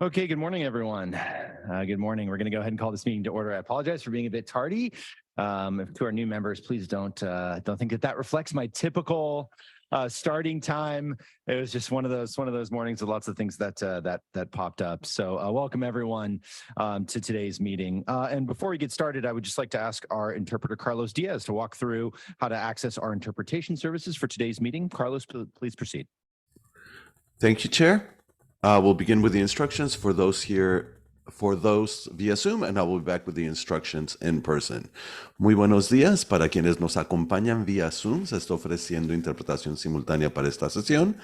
Okay, good morning, everyone. Good morning. We're going to go ahead and call this meeting to order. I apologize for being a bit tardy. To our new members, please don't think that reflects my typical starting time. It was just one of those mornings with lots of things that popped up. So welcome everyone to today's meeting. And before we get started, I would just like to ask our interpreter Carlos Diaz to walk through how to access our interpretation services for today's meeting. Carlos, please proceed. Thank you, Chair. We'll begin with the instructions for those via Zoom, and I will be back with the instructions in person. Muy buenos días. Para quienes nos acompañan vía Zoom, se está ofreciendo interpretación simultánea para esta sesión.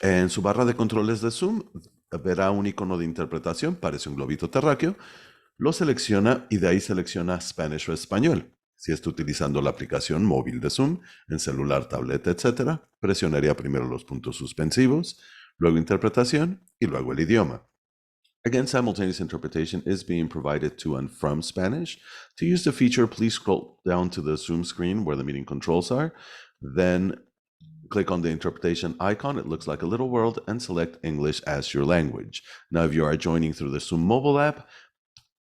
En su barra de controles de Zoom verá un icono de interpretación, parece un globito terráqueo. Lo selecciona y de ahí selecciona Spanish o español. Si está utilizando la aplicación móvil de Zoom, en celular, tableta, etc., presionaría primero los puntos suspensivos, luego interpretación y luego el idioma. Again, simultaneous interpretation is being provided to and from Spanish. To use the feature, please scroll down to the Zoom screen where the meeting controls are. Then click on the interpretation icon. It looks like a little world, and select English as your language. Now, if you are joining through the Zoom mobile app,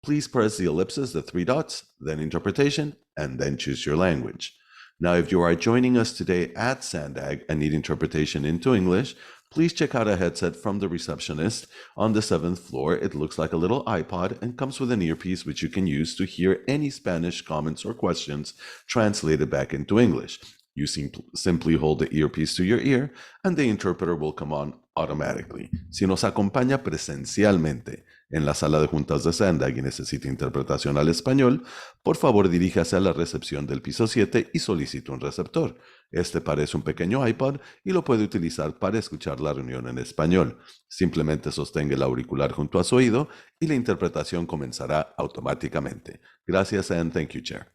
please press the ellipses, the three dots, then interpretation, and then choose your language. Now, if you are joining us today at SANDAG and need interpretation into English, please check out a headset from the receptionist on the 7th floor. It looks like a little iPod and comes with an earpiece which you can use to hear any Spanish comments or questions translated back into English. You simply hold the earpiece to your ear and the interpreter will come on automatically. Si nos acompaña presencialmente en la sala de juntas de SANDAG y necesita interpretación al español, por favor diríjase a la recepción del piso 7 y solicite un receptor. Este parece un pequeño iPod y lo puede utilizar para escuchar la reunión en español. Simplemente sostenga el auricular junto a su oído y la interpretación comenzará automáticamente. Gracias and thank you, Chair.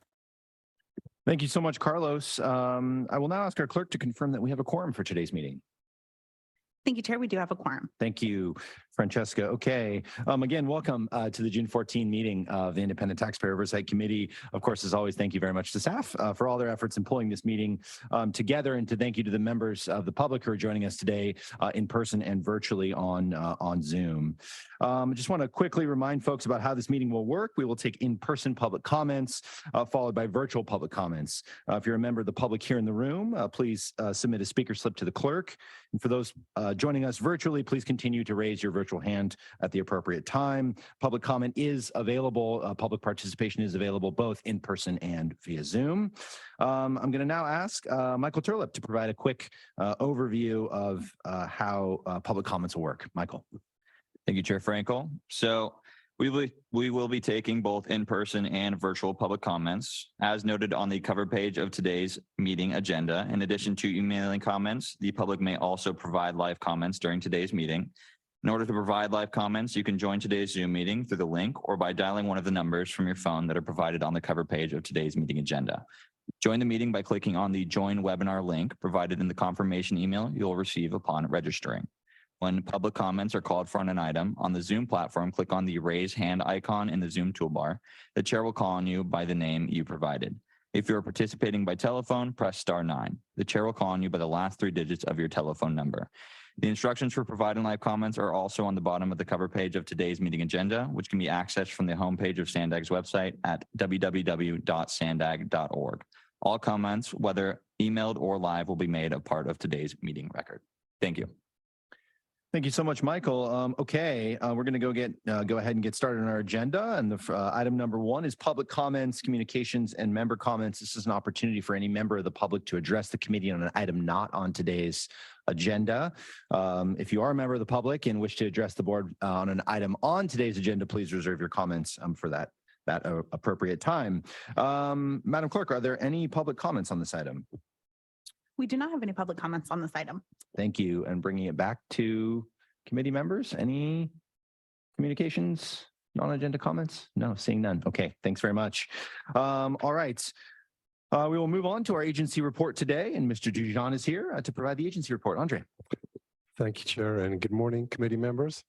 Thank you so much, Carlos. I will now ask our clerk to confirm that we have a quorum for today's meeting. Thank you, Chair. We do have a quorum. Thank you, Francesca. Okay. Again, welcome to the June 14 meeting of the Independent Taxpayer Oversight Committee. Of course, as always, thank you very much to staff for all their efforts in pulling this meeting together, and to thank you to the members of the public who are joining us today in person and virtually on Zoom. I just want to quickly remind folks about how this meeting will work. We will take in-person public comments followed by virtual public comments. If you're a member of the public here in the room, please submit a speaker slip to the clerk. And for those joining us virtually, please continue to raise your virtual hand at the appropriate time. Public comment is available. Public participation is available both in person and via Zoom. I'm going to now ask Michael Turlip to provide a quick overview of how public comments will work. Michael. Thank you, Chair Frankel. So we will be taking both in-person and virtual public comments. As noted on the cover page of today's meeting agenda, in addition to emailing comments, the public may also provide live comments during today's meeting. In order to provide live comments, you can join today's Zoom meeting through the link or by dialing one of the numbers from your phone that are provided on the cover page of today's meeting agenda. Join the meeting by clicking on the Join Webinar link provided in the confirmation email you'll receive upon registering. When public comments are called for on an item, on the Zoom platform, click on the raise hand icon in the Zoom toolbar. The chair will call on you by the name you provided. If you're participating by telephone, press *9. The chair will call on you by the last 3 digits of your telephone number. The instructions for providing live comments are also on the bottom of the cover page of today's meeting agenda, which can be accessed from the homepage of SANDAG's website at www.sandag.org. All comments, whether emailed or live, will be made a part of today's meeting record. Thank you. Thank you so much, Michael. Okay, we're going to go ahead and get started on our agenda. And the item number 1 is public comments, communications, and member comments. This is an opportunity for any member of the public to address the committee on an item not on today's agenda. If you are a member of the public and wish to address the board on an item on today's agenda, please reserve your comments for that appropriate time. Madam Clerk, are there any public comments on this item? We do not have any public comments on this item. Thank you. And bringing it back to committee members, any communications, non-agenda comments? No, seeing none. Okay, thanks very much. All right. We will move on to our agency report today, and Mr. Dujan is here to provide the agency report. Andre. Thank you, Chair, and good morning, committee members.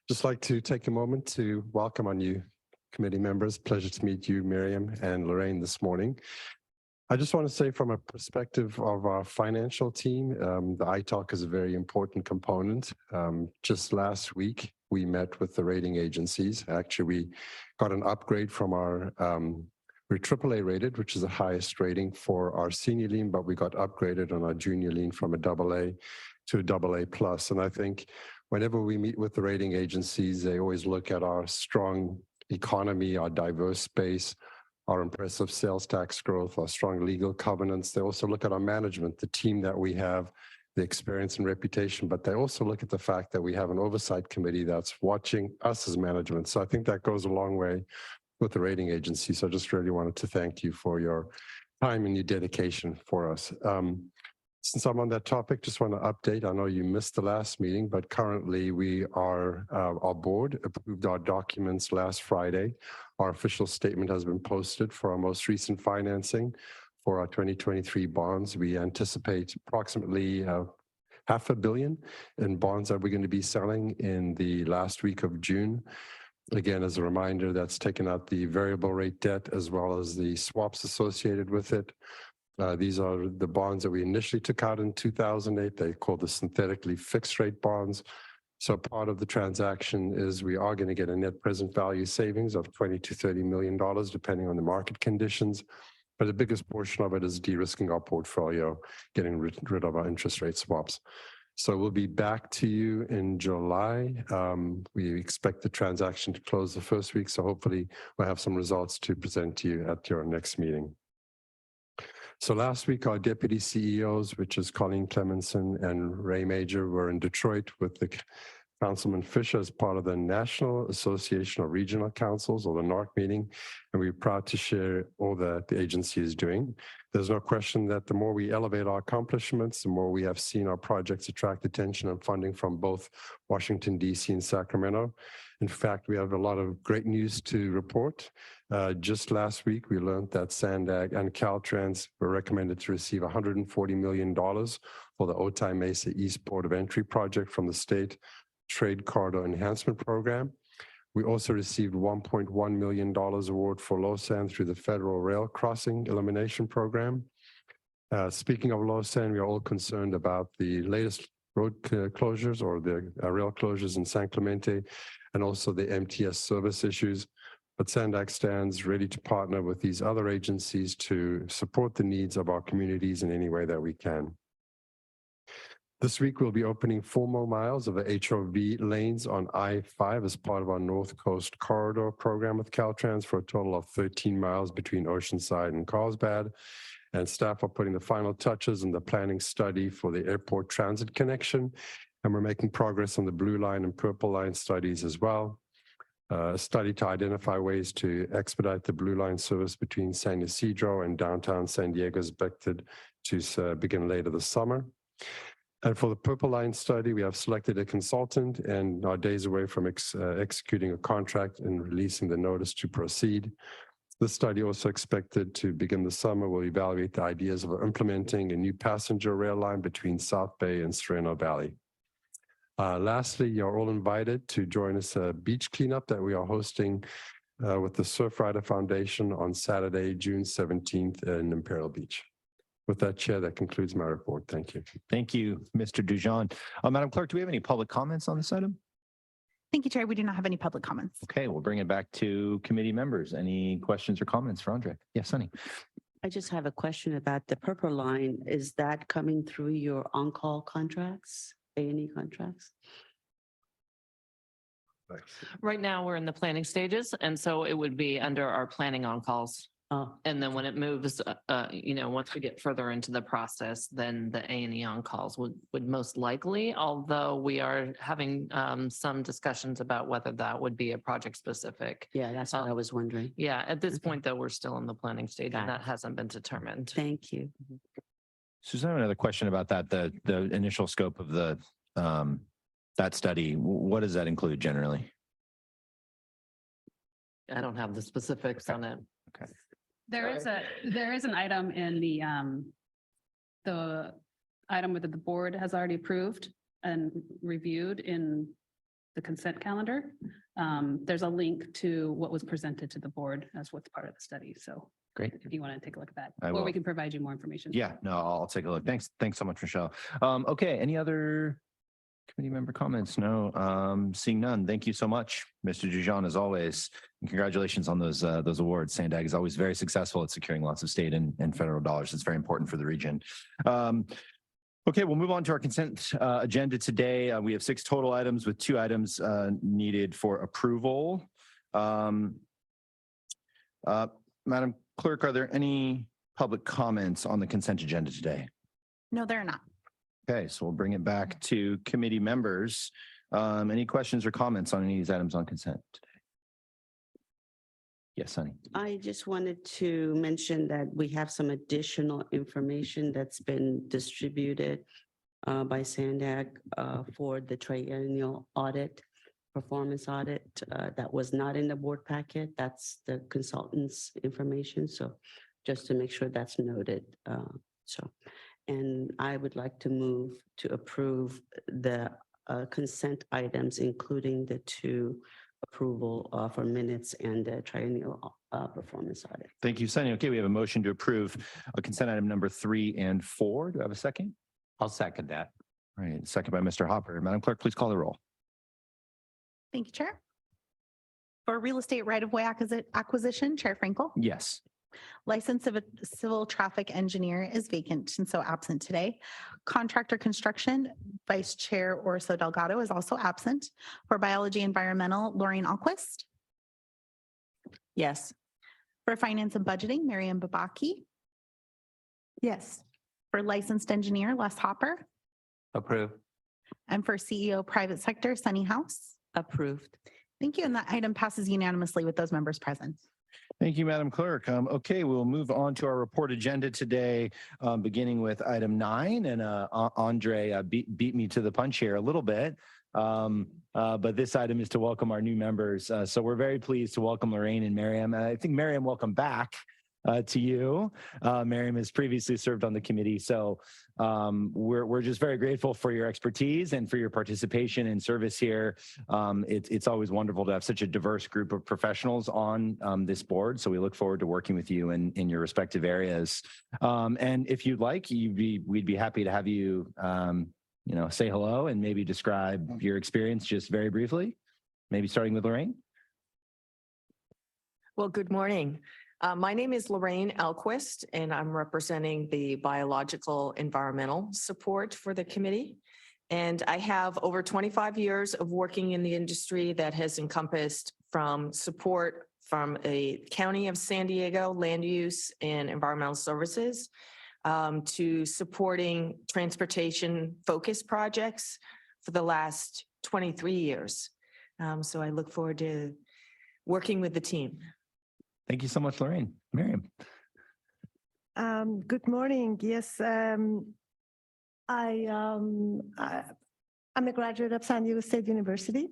Just like to take a moment to welcome our new committee members. Pleasure to meet you, Miriam and Lorraine, this morning. I just want to say, from a perspective of our financial team, the ITALK is a very important component. Just last week, we met with the rating agencies. Actually, we got an upgrade from our, we're AAA rated, which is the highest rating for our senior lien, but we got upgraded on our junior lien from a AA to a AA plus. And I think whenever we meet with the rating agencies, they always look at our strong economy, our diverse space, our impressive sales tax growth, our strong legal covenants. They also look at our management, the team that we have, the experience and reputation, but they also look at the fact that we have an oversight committee that's watching us as management. So I think that goes a long way with the rating agency. So I just really wanted to thank you for your time and your dedication for us. Since I'm on that topic, just want to update. I know you missed the last meeting, but currently we are, our board approved our documents last Friday. Our official statement has been posted for our most recent financing for our 2023 bonds. We anticipate approximately $500 million in bonds that we're going to be selling in the last week of June. Again, as a reminder, that's taken out the variable rate debt as well as the swaps associated with it. These are the bonds that we initially took out in 2008. They call the synthetically fixed rate bonds. So part of the transaction is we are going to get a net present value savings of $20 to $30 million, depending on the market conditions. But the biggest portion of it is de-risking our portfolio, getting rid of our interest rate swaps. So we'll be back to you in July. We expect the transaction to close the first week. So hopefully we'll have some results to present to you at your next meeting. So last week, our deputy CEOs, which is Colleen Clemenson and Ray Major, were in Detroit with the Councilman Fisher as part of the National Association of Regional Councils, or the NARC meeting, and we're proud to share all that the agency is doing. There's no question that the more we elevate our accomplishments, the more we have seen our projects attract attention and funding from both Washington, D.C. and Sacramento. In fact, we have a lot of great news to report. Just last week, we learned that SANDAG and Caltrans were recommended to receive $140 million for the Otay Mesa East Port of Entry project from the State Trade Corridor Enhancement Program. We also received $1.1 million award for Lausanne through the Federal Rail Crossing Elimination Program. Speaking of Lausanne, we are all concerned about the latest road closures or the rail closures in San Clemente, and also the MTS service issues. But SANDAG stands ready to partner with these other agencies to support the needs of our communities in any way that we can. This week, we'll be opening 4 more miles of the HOV lanes on I-5 as part of our North Coast Corridor program with Caltrans for a total of 13 miles between Oceanside and Carlsbad. And staff are putting the final touches in the planning study for the airport transit connection. And we're making progress on the Blue Line and Purple Line studies as well. A study to identify ways to expedite the Blue Line service between San Ysidro and downtown San Diego is expected to begin later this summer. And for the Purple Line study, we have selected a consultant and are days away from executing a contract and releasing the notice to proceed. This study, also expected to begin this summer, will evaluate the ideas of implementing a new passenger rail line between South Bay and Sereno Valley. Lastly, you're all invited to join us at a beach cleanup that we are hosting with the Surfrider Foundation on Saturday, June 17th in Imperial Beach. With that, Chair, that concludes my report. Thank you. Thank you, Mr. Dujon. Madam Clerk, do we have any public comments on this item? Thank you, Chair. We do not have any public comments. Okay, we'll bring it back to committee members. Any questions or comments for Andre? Yes, Sunny. I just have a question about the Purple Line. Is that coming through your on-call contracts, A&E contracts? Right now, we're in the planning stages, and so it would be under our planning on calls. Oh, And then when it moves, once we get further into the process, then the A&E on calls would most likely, although we are having some discussions about whether that would be a project specific. yeah, that's what I was wondering. Yeah, at this point, though, we're still in the planning stage and Got that hasn't been determined. Thank you. Susan, I have another question about that. The initial scope of the that study. What does that include generally? I don't have the specifics on it. Okay. There is an item in the item that the board has already approved and reviewed in the consent calendar. There's a link to what was presented to the board as what's part of the study. So Great. if you want to take a look at that, I or will. we can provide you more information. Yeah, no, I'll take a look. Thanks so much, Michelle. Okay, any other Committee member comments? No. Seeing none. Thank you so much, Mr. Dujon, as always. And congratulations on those awards. SANDAG is always very successful at securing lots of state and federal dollars. It's very important for the region. Okay, we'll move on to our consent agenda today. We have 6 total items with 2 items needed for approval. Madam Clerk, are there any public comments on the consent agenda today? No, they're not. Okay, so we'll bring it back to committee members. Any questions or comments on any of these items on consent today? Yes, Sunny. I just wanted to mention that we have some additional information that's been distributed by SANDAG for the triennial audit, performance audit that was not in the board packet. That's the consultant's information. So just to make sure that's noted. And I would like to move to approve the consent items, including the 2 approval for minutes and the triennial performance audit. Thank you, Sunny. Okay, we have a motion to approve consent item number 3 and 4. Do I have a second? I'll second that. All right, second by Mr. Hopper. Madam Clerk, please call the roll. Thank you, Chair. For real estate right-of-way acquisition, Chair Frankel. Yes. License of a civil traffic engineer is vacant and so absent today. Contractor construction, Vice Chair Orso Delgado is also absent. For biology environmental, Lorraine Alquist. Yes. For finance and budgeting, Miriam Babaki. Yes. For licensed engineer, Les Hopper. Approve. And for CEO private sector, Sunny House. Approved. Thank you. And that item passes unanimously with those members present. Thank you, Madam Clerk. Okay, we'll move on to our report agenda today, beginning with item 9. And Andre beat me to the punch here a little bit. But this item is to welcome our new members. So we're very pleased to welcome Lorraine and Miriam. I think Miriam, welcome back to you. Miriam has previously served on the committee. So we're just very grateful for your expertise and for your participation and service here. It's always wonderful to have such a diverse group of professionals on this board. So we look forward to working with you in your respective areas. And if you'd like, we'd be happy to have you say hello and maybe describe your experience just very briefly, maybe starting with Lorraine. Well, good morning. My name is Lorraine Alquist, and I'm representing the biological environmental support for the committee. And I have over 25 years of working in the industry that has encompassed from support from a County of San Diego land use and environmental services to supporting transportation focused projects for the last 23 years. So I look forward to working with the team. Thank you so much, Lorraine. Miriam. Good morning. Yes, I'm a graduate of San Diego State University.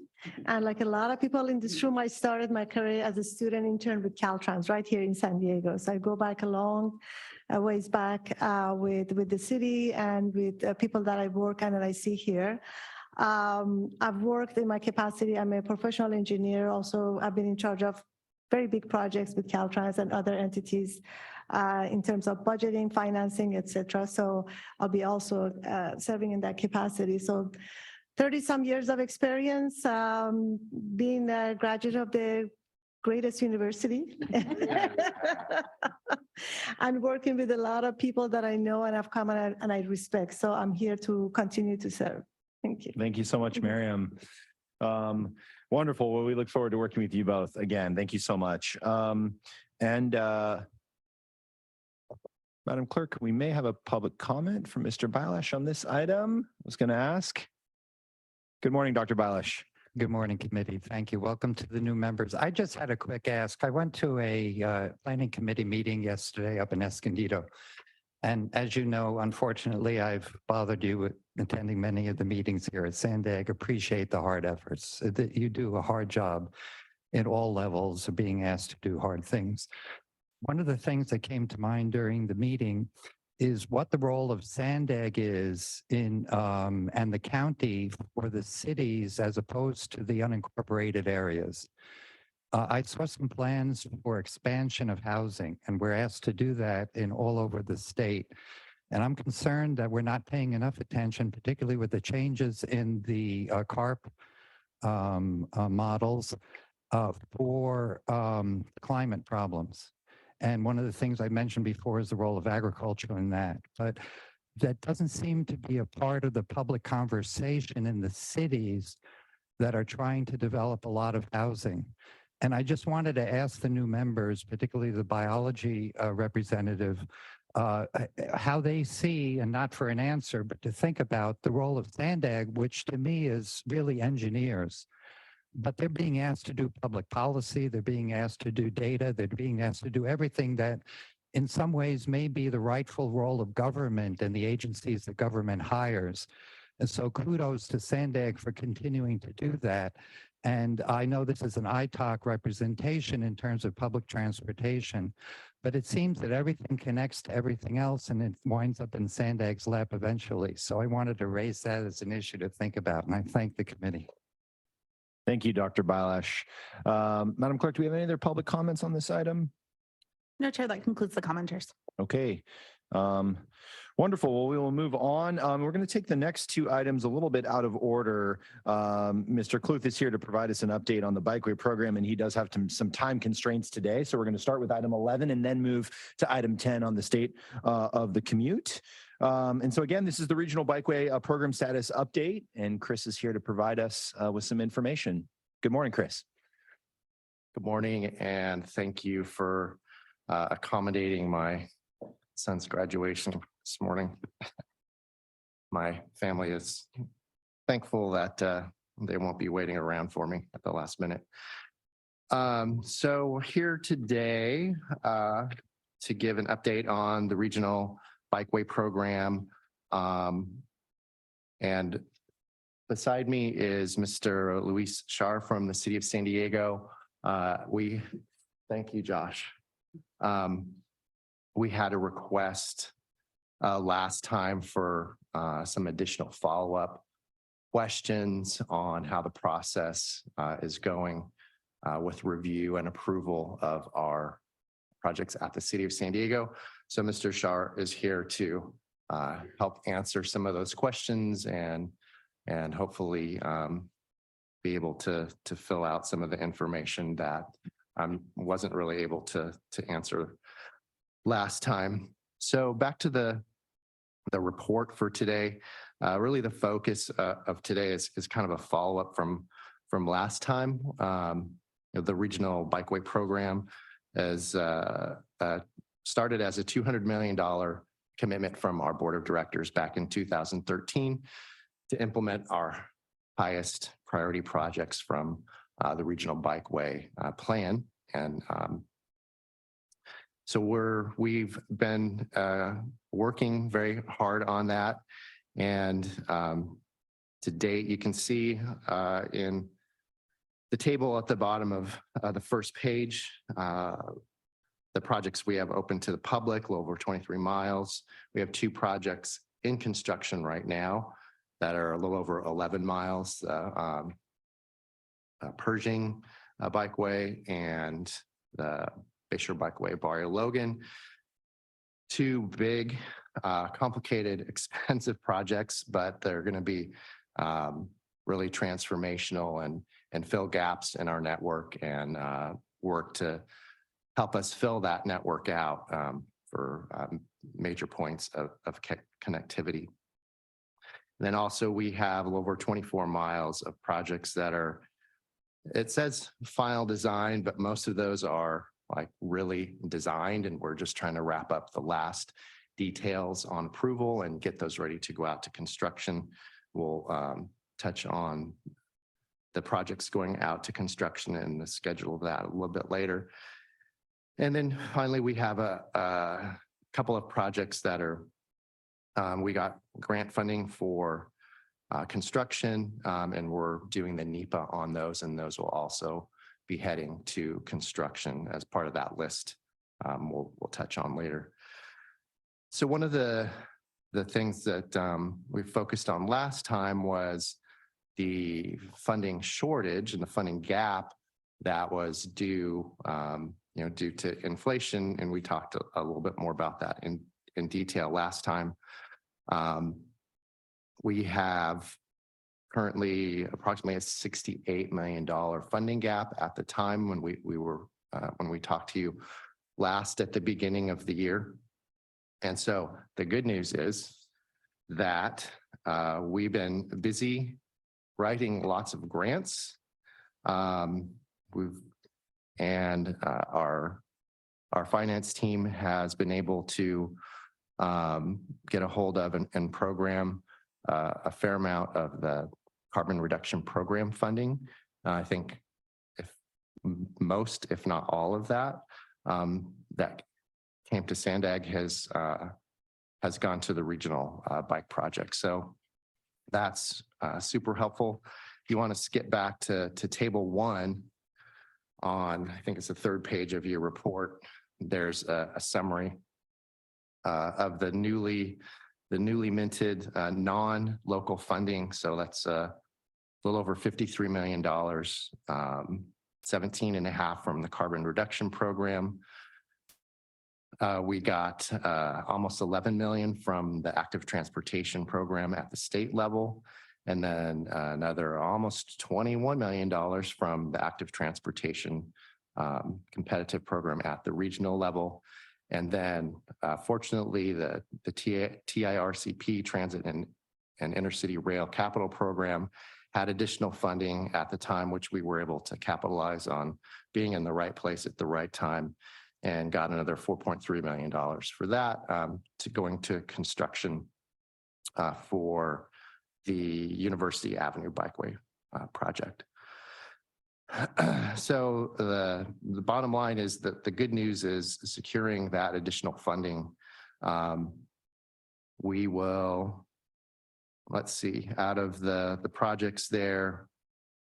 And like a lot of people in this room, I started my career as a student intern with Caltrans right here in San Diego. So I go back a long ways back with the city and with people that I work and that I see here. I've worked in my capacity. I'm a professional engineer. Also, I've been in charge of very big projects with Caltrans and other entities in terms of budgeting, financing, etc. So I'll be also serving in that capacity. So 30-some years of experience, being a graduate of the greatest university and working with a lot of people that I know and have come and I respect. So I'm here to continue to serve. Thank you. Thank you so much, Miriam. Wonderful. Well, we look forward to working with you both. Again, thank you so much. Madam Clerk, we may have a public comment from Mr. Bilaashka on this item. I was going to ask. Good morning, Dr. Bilaashka. Good morning, committee. Thank you. Welcome to the new members. I just had a quick ask. I went to a planning committee meeting yesterday up in Escondido. And as you know, unfortunately, I've bothered you with attending many of the meetings here at SANDAG. Appreciate the hard efforts. You do a hard job in all levels of being asked to do hard things. One of the things that came to mind during the meeting is what the role of SANDAG is in and the county for the cities as opposed to the unincorporated areas. I saw some plans for expansion of housing, and we're asked to do that in all over the state. And I'm concerned that we're not paying enough attention, particularly with the changes in the CARP models for climate problems. And one of the things I mentioned before is the role of agriculture in that. But that doesn't seem to be a part of the public conversation in the cities that are trying to develop a lot of housing. And I just wanted to ask the new members, particularly the biology representative, how they see, and not for an answer, but to think about the role of SANDAG, which to me is really engineers. But they're being asked to do public policy, they're being asked to do data, they're being asked to do everything that in some ways may be the rightful role of government and the agencies that government hires. And so kudos to SANDAG for continuing to do that. And I know this is an ITAC representation in terms of public transportation, but it seems that everything connects to everything else and it winds up in SANDAG's lap eventually. So I wanted to raise that as an issue to think about, and I thank the committee. Thank you, Dr. Bilash. Madam Clerk, do we have any other public comments on this item? No, Chair, that concludes the commenters. Okay. Wonderful. Well, we will move on. We're going to take the next two items a little bit out of order. Mr. Kluth is here to provide us an update on the bikeway program, and he does have some time constraints today. So we're going to start with item 11 and then move to item 10 on the state of the commute. And so again, this is the regional bikeway program status update, and Chris is here to provide us with some information. Good morning, Chris. Good morning, and thank you for accommodating my son's graduation this morning. My family is thankful that they won't be waiting around for me at the last minute. So here today to give an update on the regional bikeway program. And beside me is Mr. Luis Shar from the city of San Diego. Thank you, Josh. We had a request last time for some additional follow-up questions on how the process is going with review and approval of our projects at the city of San Diego. So Mr. Shar is here to help answer some of those questions and hopefully be able to fill out some of the information that I wasn't really able to answer last time. So back to the report for today. Really the focus of today is kind of a follow-up from last time. The regional bikeway program is started as a $200 million commitment from our board of directors back in 2013 to implement our highest priority projects from the regional bikeway plan. And so we've been working very hard on that. And to date, you can see in the table at the bottom of the first page, the projects we have open to the public, a little over 23 miles. We have 2 projects in construction right now that are a little over 11 miles, Pershing Bikeway and the Bayshore Bikeway, Barrio Logan. 2 big, complicated, expensive projects, but they're going to be really transformational and fill gaps in our network and work to help us fill that network out for major points of connectivity. And then also we have a little over 24 miles of projects that are, it says final design, but most of those are like really designed, and we're just trying to wrap up the last details on approval and get those ready to go out to construction. We'll touch on the projects going out to construction and the schedule of that a little bit later. And then finally, we have a couple of projects that are, we got grant funding for construction, and we're doing the NEPA on those, and those will also be heading to construction as part of that list. We'll touch on later. So one of the things that we focused on last time was the funding shortage and the funding gap that was due, due to inflation, and we talked a little bit more about that in detail last time. We have currently approximately a $68 million funding gap at the time when we talked to you last at the beginning of the year. And so the good news is that we've been busy writing lots of grants. Our finance team has been able to get a hold of and program a fair amount of the carbon reduction program funding. I think most, if not all of that, that came to SANDAG has gone to the regional bike project. So that's super helpful. If you want to skip back to table 1 on, I think it's the 3rd page of your report, there's a summary of the newly minted non-local funding. So that's a little over $53 million, 17.5 from the carbon reduction program. We got almost 11 million from the active transportation program at the state level, and then another almost $21 million from the active transportation competitive program at the regional level. And then fortunately, the TIRCP Transit and Intercity Rail Capital Program had additional funding at the time, which we were able to capitalize on being in the right place at the right time, and got another $4.3 million for that to going to construction for the University Avenue Bikeway project. So the bottom line is that the good news is securing that additional funding. We will, let's see, out of the projects there,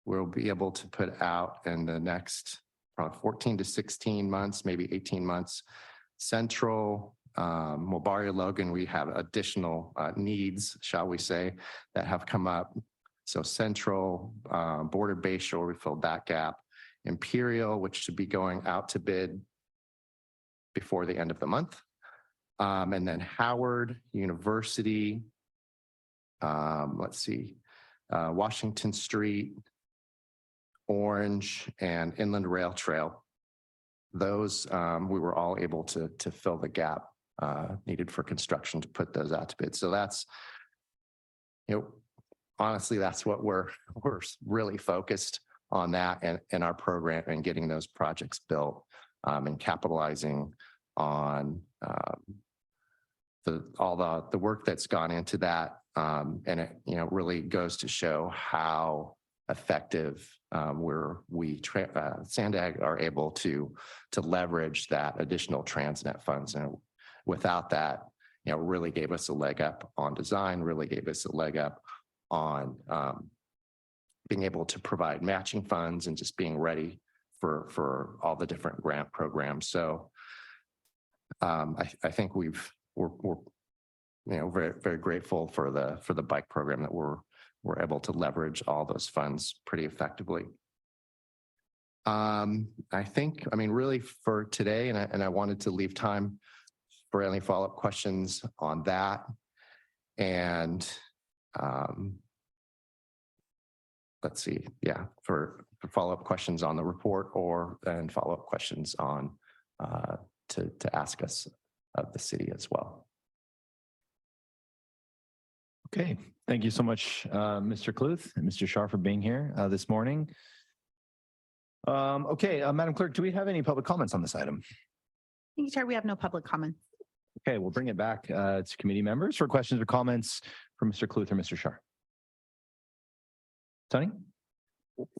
we'll be able to put out in the next probably 14 to 16 months, maybe 18 months. Central, Mulbarrio Logan, we have additional needs, shall we say, that have come up. So Central, Border Bayshore, we filled that gap. Imperial, which should be going out to bid before the end of the month. And then Howard University, let's see, Washington Street, Orange, and Inland Rail Trail. Those we were all able to fill the gap needed for construction to put those out to bid. So that's, honestly, that's what we're really focused on, that and our program and getting those projects built and capitalizing on all the work that's gone into that. And it really goes to show how effective SANDAG are able to leverage that additional Transnet funds. And without that, really gave us a leg up on design, really gave us a leg up on being able to provide matching funds and just being ready for all the different grant programs. So I think we're very, very grateful for the bike program that we're able to leverage all those funds pretty effectively. Really for today, and I wanted to leave time for any follow-up questions on that. And let's see, for follow-up questions on the report and follow-up questions on to ask us of the city as well. Okay, thank you so much, Mr. Kluth and Mr. Shah, for being here this morning. Okay, Madam Clerk, do we have any public comments on this item? Thank you, Chair. We have no public comments. Okay, we'll bring it back to committee members for questions or comments from Mr. Kluth or Mr. Shah. Tony?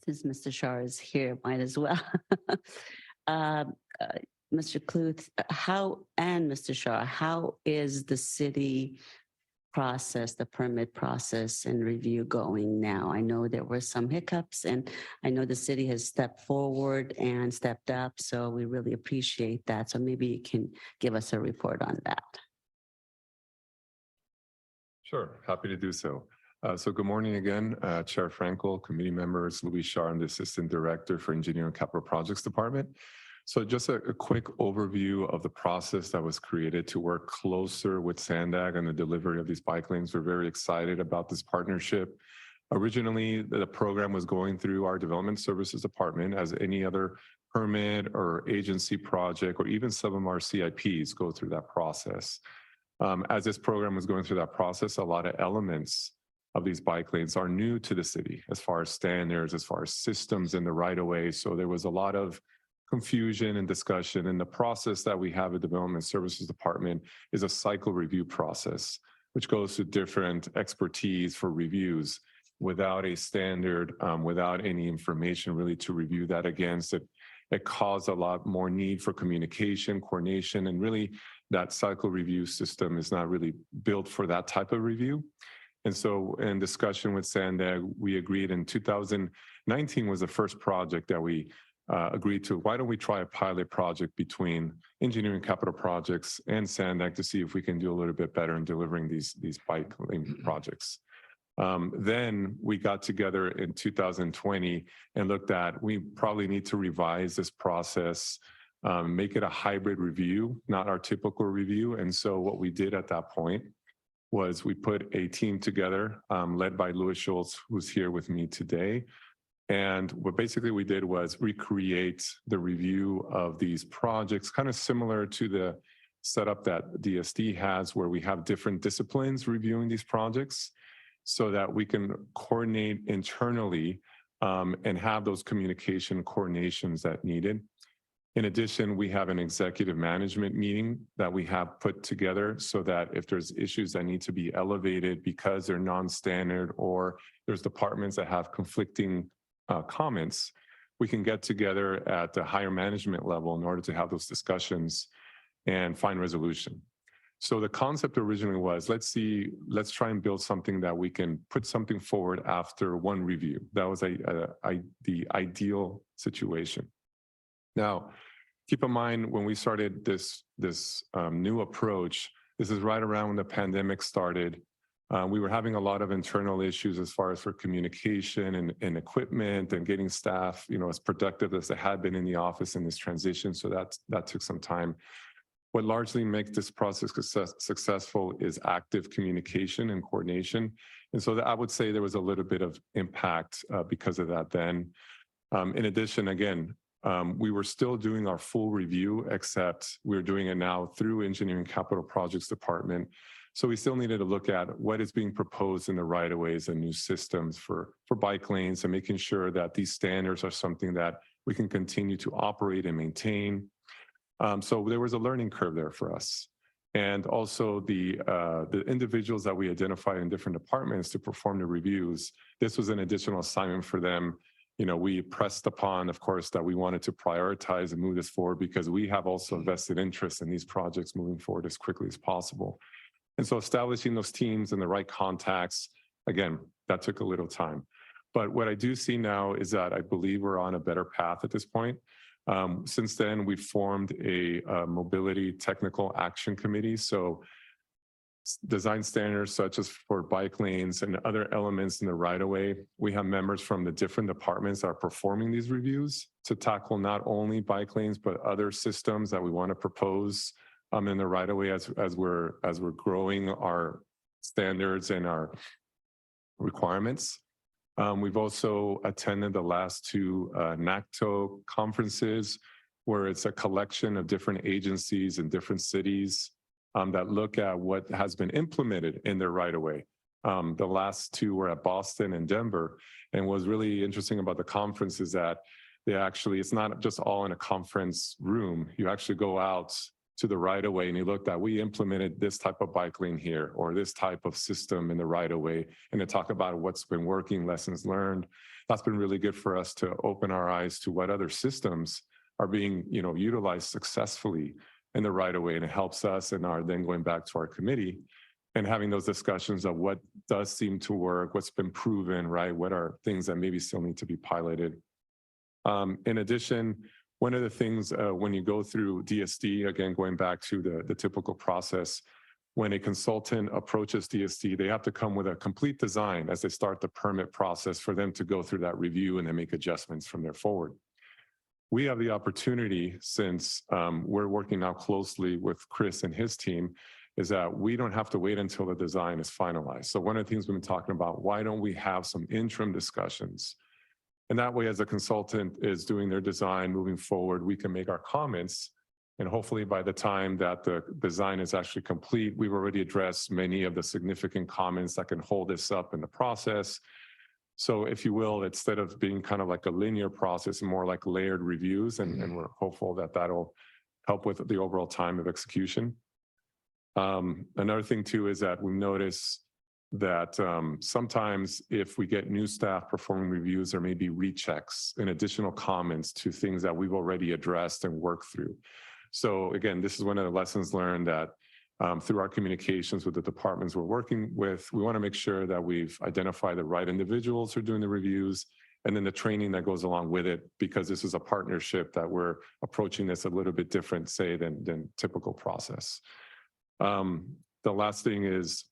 Since Mr. Shah is here, might as well. Mr. Kluth, Mr. Shah, how is the city process, the permit process and review going now? I know there were some hiccups, and I know the city has stepped forward and stepped up, so we really appreciate that. So maybe you can give us a report on that. Sure, happy to do so. So good morning again, Chair Frankel, committee members, Louis Shah, and the Assistant Director for Engineering and Capital Projects Department. So just a quick overview of the process that was created to work closer with SANDAG and the delivery of these bike lanes. We're very excited about this partnership. Originally, the program was going through our Development Services Department as any other permit or agency project, or even some of our CIPs go through that process. As this program was going through that process, a lot of elements of these bike lanes are new to the city as far as standards, as far as systems in the right of way. So there was a lot of confusion and discussion, and the process that we have at Development Services Department is a cycle review process, which goes to different expertise for reviews without a standard, without any information really to review that against. It caused a lot more need for communication, coordination, and really that cycle review system is not really built for that type of review. And so in discussion with SANDAG, we agreed in 2019 was the first project that we agreed to. Why don't we try a pilot project between engineering capital projects and SANDAG to see if we can do a little bit better in delivering these bike lane projects. Then we got together in 2020 and looked at, we probably need to revise this process, make it a hybrid review, not our typical review. And so what we did at that point was we put a team together led by Louis Schultz, who's here with me today. And what basically we did was recreate the review of these projects, kind of similar to the setup that DSD has, where we have different disciplines reviewing these projects so that we can coordinate internally and have those communication coordinations that needed. In addition, we have an executive management meeting that we have put together so that if there's issues that need to be elevated because they're non-standard or there's departments that have conflicting comments, we can get together at the higher management level in order to have those discussions and find resolution. So the concept originally was, let's try and build something that we can put something forward after one review. That was the ideal situation. Now, keep in mind when we started this new approach, this is right around when the pandemic started. We were having a lot of internal issues as far as for communication and equipment and getting staff, as productive as they had been in the office in this transition. So that took some time. What largely makes this process successful is active communication and coordination. And so I would say there was a little bit of impact because of that then. In addition, again, we were still doing our full review, except we're doing it now through Engineering Capital Projects Department. So we still needed to look at what is being proposed in the right-of-ways and new systems for bike lanes and making sure that these standards are something that we can continue to operate and maintain. So there was a learning curve there for us. And also the individuals that we identified in different departments to perform the reviews, this was an additional assignment for them. We pressed upon, of course, that we wanted to prioritize and move this forward because we have also vested interest in these projects moving forward as quickly as possible. And so establishing those teams and the right contacts, again, that took a little time. But what I do see now is that I believe we're on a better path at this point. Since then, we've formed a mobility technical action committee. So design standards such as for bike lanes and other elements in the right-of-way, we have members from the different departments that are performing these reviews to tackle not only bike lanes, but other systems that we want to propose in the right-of-way as we're growing our standards and our requirements. We've also attended the last two NACTO conferences, where it's a collection of different agencies in different cities that look at what has been implemented in their right-of-way. The last two were at Boston and Denver. And what's really interesting about the conference is that it's not just all in a conference room. You actually go out to the right-of-way and you look at, we implemented this type of bike lane here, or this type of system in the right-of-way, and to talk about what's been working, lessons learned. That's been really good for us to open our eyes to what other systems are being utilized successfully in the right-of-way, and it helps us in our then going back to our committee and having those discussions of what does seem to work, what's been proven, right? What are things that maybe still need to be piloted? In addition, one of the things when you go through DSD, again, going back to the typical process, when a consultant approaches DSD, they have to come with a complete design as they start the permit process for them to go through that review and then make adjustments from there forward. we have the opportunity, since we're working now closely with Chris and his team, is that we don't have to wait until the design is finalized. So one of the things we've been talking about, why don't we have some interim discussions? And that way, as a consultant is doing their design moving forward, we can make our comments. And hopefully by the time that the design is actually complete, we've already addressed many of the significant comments that can hold us up in the process. So if you will, instead of being kind of like a linear process, more like layered reviews, and we're hopeful that that'll help with the overall time of execution. Another thing too is that we notice that sometimes if we get new staff performing reviews, there may be rechecks and additional comments to things that we've already addressed and worked through. So again, this is one of the lessons learned that through our communications with the departments we're working with, we want to make sure that we've identified the right individuals who are doing the reviews, and then the training that goes along with it, because this is a partnership that we're approaching this a little bit different, say, than typical process. The last thing is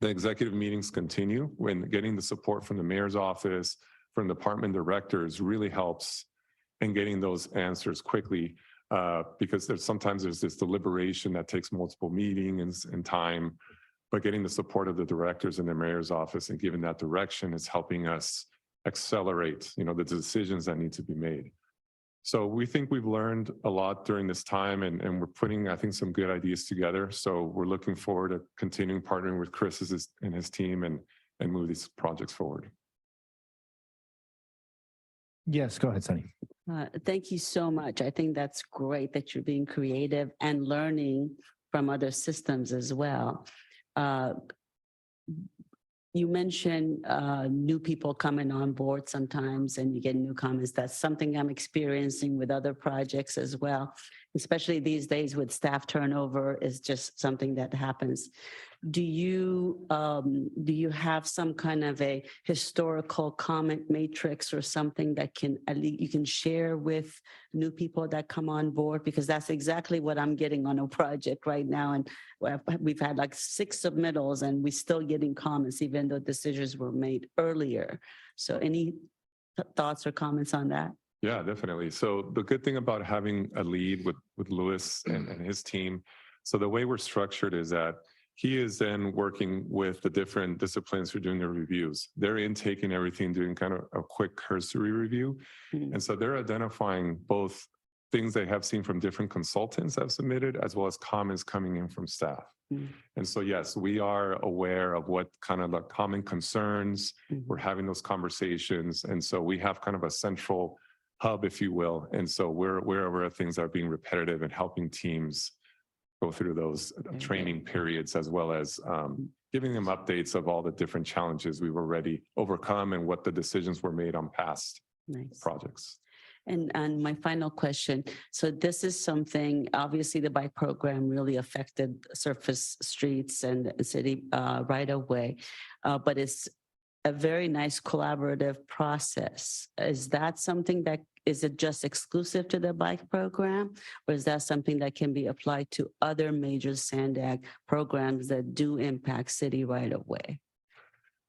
the executive meetings continue. When getting the support from the mayor's office, from department directors really helps in getting those answers quickly, because sometimes there's this deliberation that takes multiple meetings and time, but getting the support of the directors in the mayor's office and giving that direction is helping us accelerate, the decisions that need to be made. So we think we've learned a lot during this time, and we're putting, I think, some good ideas together. So we're looking forward to continuing partnering with Chris and his team and move these projects forward. Yes, go ahead, Sunny. Thank you so much. I think that's great that you're being creative and learning from other systems as well. You mentioned new people coming on board sometimes, and you get new comments. That's something I'm experiencing with other projects as well, especially these days with staff turnover is just something that happens. Do you have some kind of a historical comment matrix or something that you can share with new people that come on board? Because that's exactly what I'm getting on a project right now. And we've had like 6 submittals and we're still getting comments, even though decisions were made earlier. So any thoughts or comments on that? Yeah, definitely. So the good thing about having a lead with Louis and his team, so the way we're structured is that he is then working with the different disciplines who are doing their reviews. They're intaking everything, doing kind of a quick cursory review. And so they're identifying both things they have seen from different consultants that have submitted, as well as comments coming in from staff. And so, yes, we are aware of what kind of the common concerns, we're having those conversations. And so we have kind of a central hub, if you will. And so we're aware of things that are being repetitive and helping teams go through those training periods, as well as giving them updates of all the different challenges we've already overcome and what the decisions were made on past projects. And my final question. So this is something, obviously the bike program really affected surface streets and city right away, but it's a very nice collaborative process. Is that something that, is it just exclusive to the bike program, or is that something that can be applied to other major SANDAG programs that do impact city right away?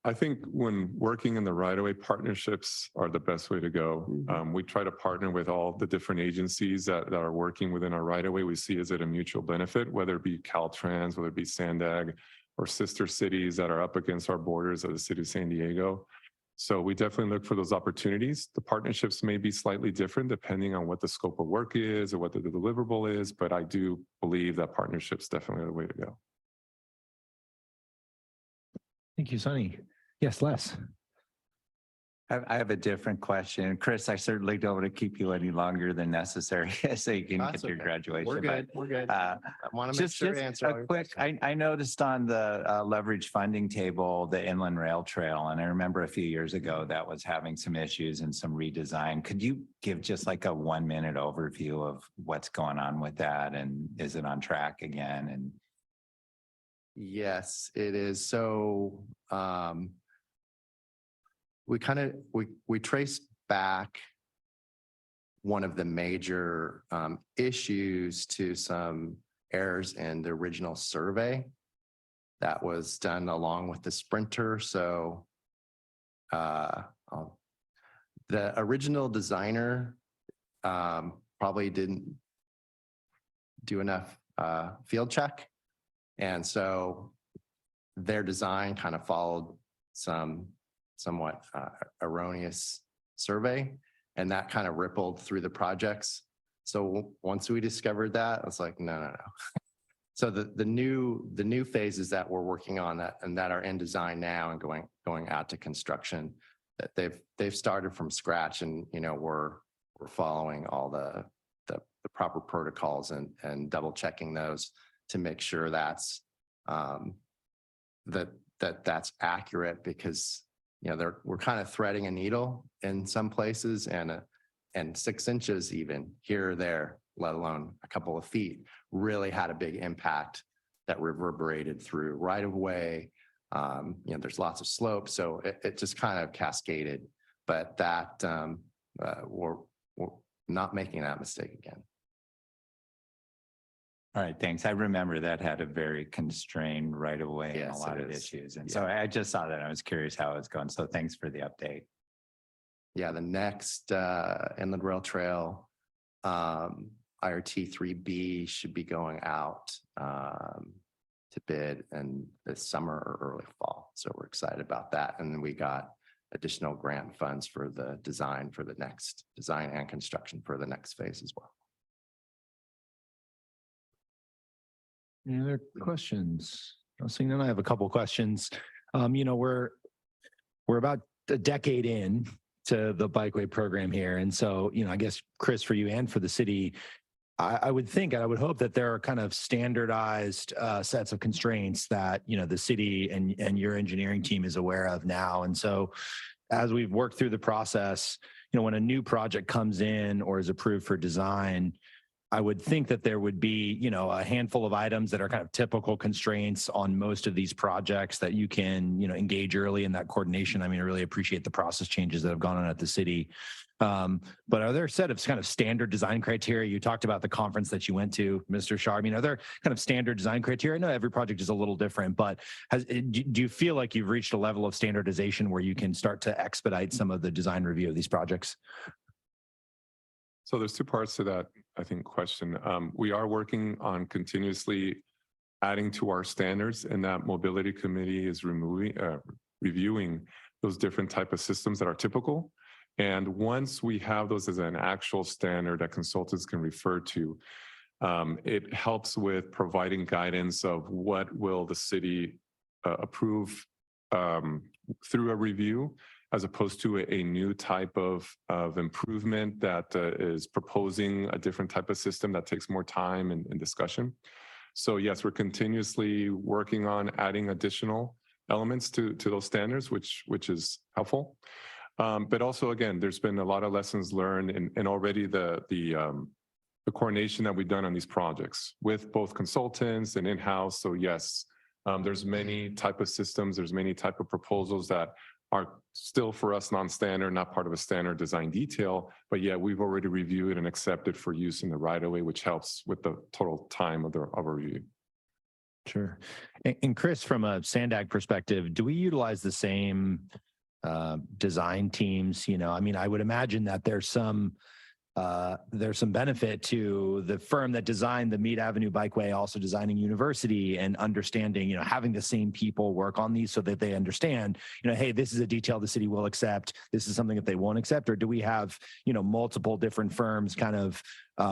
I think when working in the right-of-way, partnerships are the best way to go. We try to partner with all the different agencies that are working within our right-of-way. We see as it a mutual benefit, whether it be Caltrans, whether it be SANDAG, or sister cities that are up against our borders of the city of San Diego. So we definitely look for those opportunities. The partnerships may be slightly different depending on what the scope of work is or what the deliverable is, but I do believe that partnerships definitely are the way to go. Thank you, Sunny. Yes, Les. I have a different question. Chris, I certainly don't want to keep you any longer than necessary so you can get your graduation. We're good. We're good. I want to make sure to answer a quick, I noticed on the leverage funding table, the inland rail trail, and I remember a few years ago that was having some issues and some redesign. Could you give just like a 1-minute overview of what's going on with that, and is it on track again? And yes, it is. So we traced back one of the major issues to some errors in the original survey that was done along with the Sprinter. So the original designer probably didn't do enough field check. And so their design kind of followed somewhat erroneous survey, and that kind of rippled through the projects. So once we discovered that, I was like, no. So the new phases that we're working on that are in design now and going out to construction, that they've started from scratch, and we're following all the proper protocols and double checking those to make sure that's that's accurate, because we're kind of threading a needle in some places, and 6 inches even here or there, let alone a couple of feet, really had a big impact that reverberated through right of way. There's lots of slopes, so it just kind of cascaded, but that we're not making that mistake again. All right, thanks. I remember that had a very constrained right away and a Yes, lot it of is. issues. And so I just saw that. I was curious how it's going. So thanks for the update. Yeah, the next Inland Rail Trail IRT 3B should be going out to bid in this summer or early fall. So we're excited about that. And then we got additional grant funds for the design and construction for the next phase as well. Any other questions? Seeing none, I have a couple questions. We're about a decade in to the bikeway program here. And so, I guess, Chris, for you and for the city, I would think, and I would hope that there are kind of standardized sets of constraints that, the city and your engineering team is aware of now. And so as we've worked through the process, when a new project comes in or is approved for design, I would think that there would be, a handful of items that are kind of typical constraints on most of these projects that you can, engage early in that coordination. I mean, I really appreciate the process changes that have gone on at the city. But are there a set of kind of standard design criteria? You talked about the conference that you went to, Mr. Shah. I mean, are there kind of standard design criteria? I know every project is a little different, but do you feel like you've reached a level of standardization where you can start to expedite some of the design review of these projects? So there's two parts to that, I think, question. We are working on continuously adding to our standards, and that mobility committee is reviewing those different type of systems that are typical. And once we have those as an actual standard that consultants can refer to, it helps with providing guidance of what will the city approve through a review, as opposed to a new type of improvement that is proposing a different type of system that takes more time and discussion. So yes, we're continuously working on adding additional elements to those standards, which is helpful. But also, again, there's been a lot of lessons learned and already the coordination that we've done on these projects with both consultants and in-house. So yes, there's many type of systems, there's many type of proposals that are still for us non-standard, not part of a standard design detail, but yeah, we've already reviewed and accepted for use in the right-of-way, which helps with the total time of a review. Sure. And Chris, from a SANDAG perspective, do we utilize the same design teams? I mean, I would imagine that there's some benefit to the firm that designed the Mead Avenue Bikeway also designing University and understanding, having the same people work on these so that they understand, hey, this is a detail the city will accept. This is something that they won't accept. Or do we have, multiple different firms kind of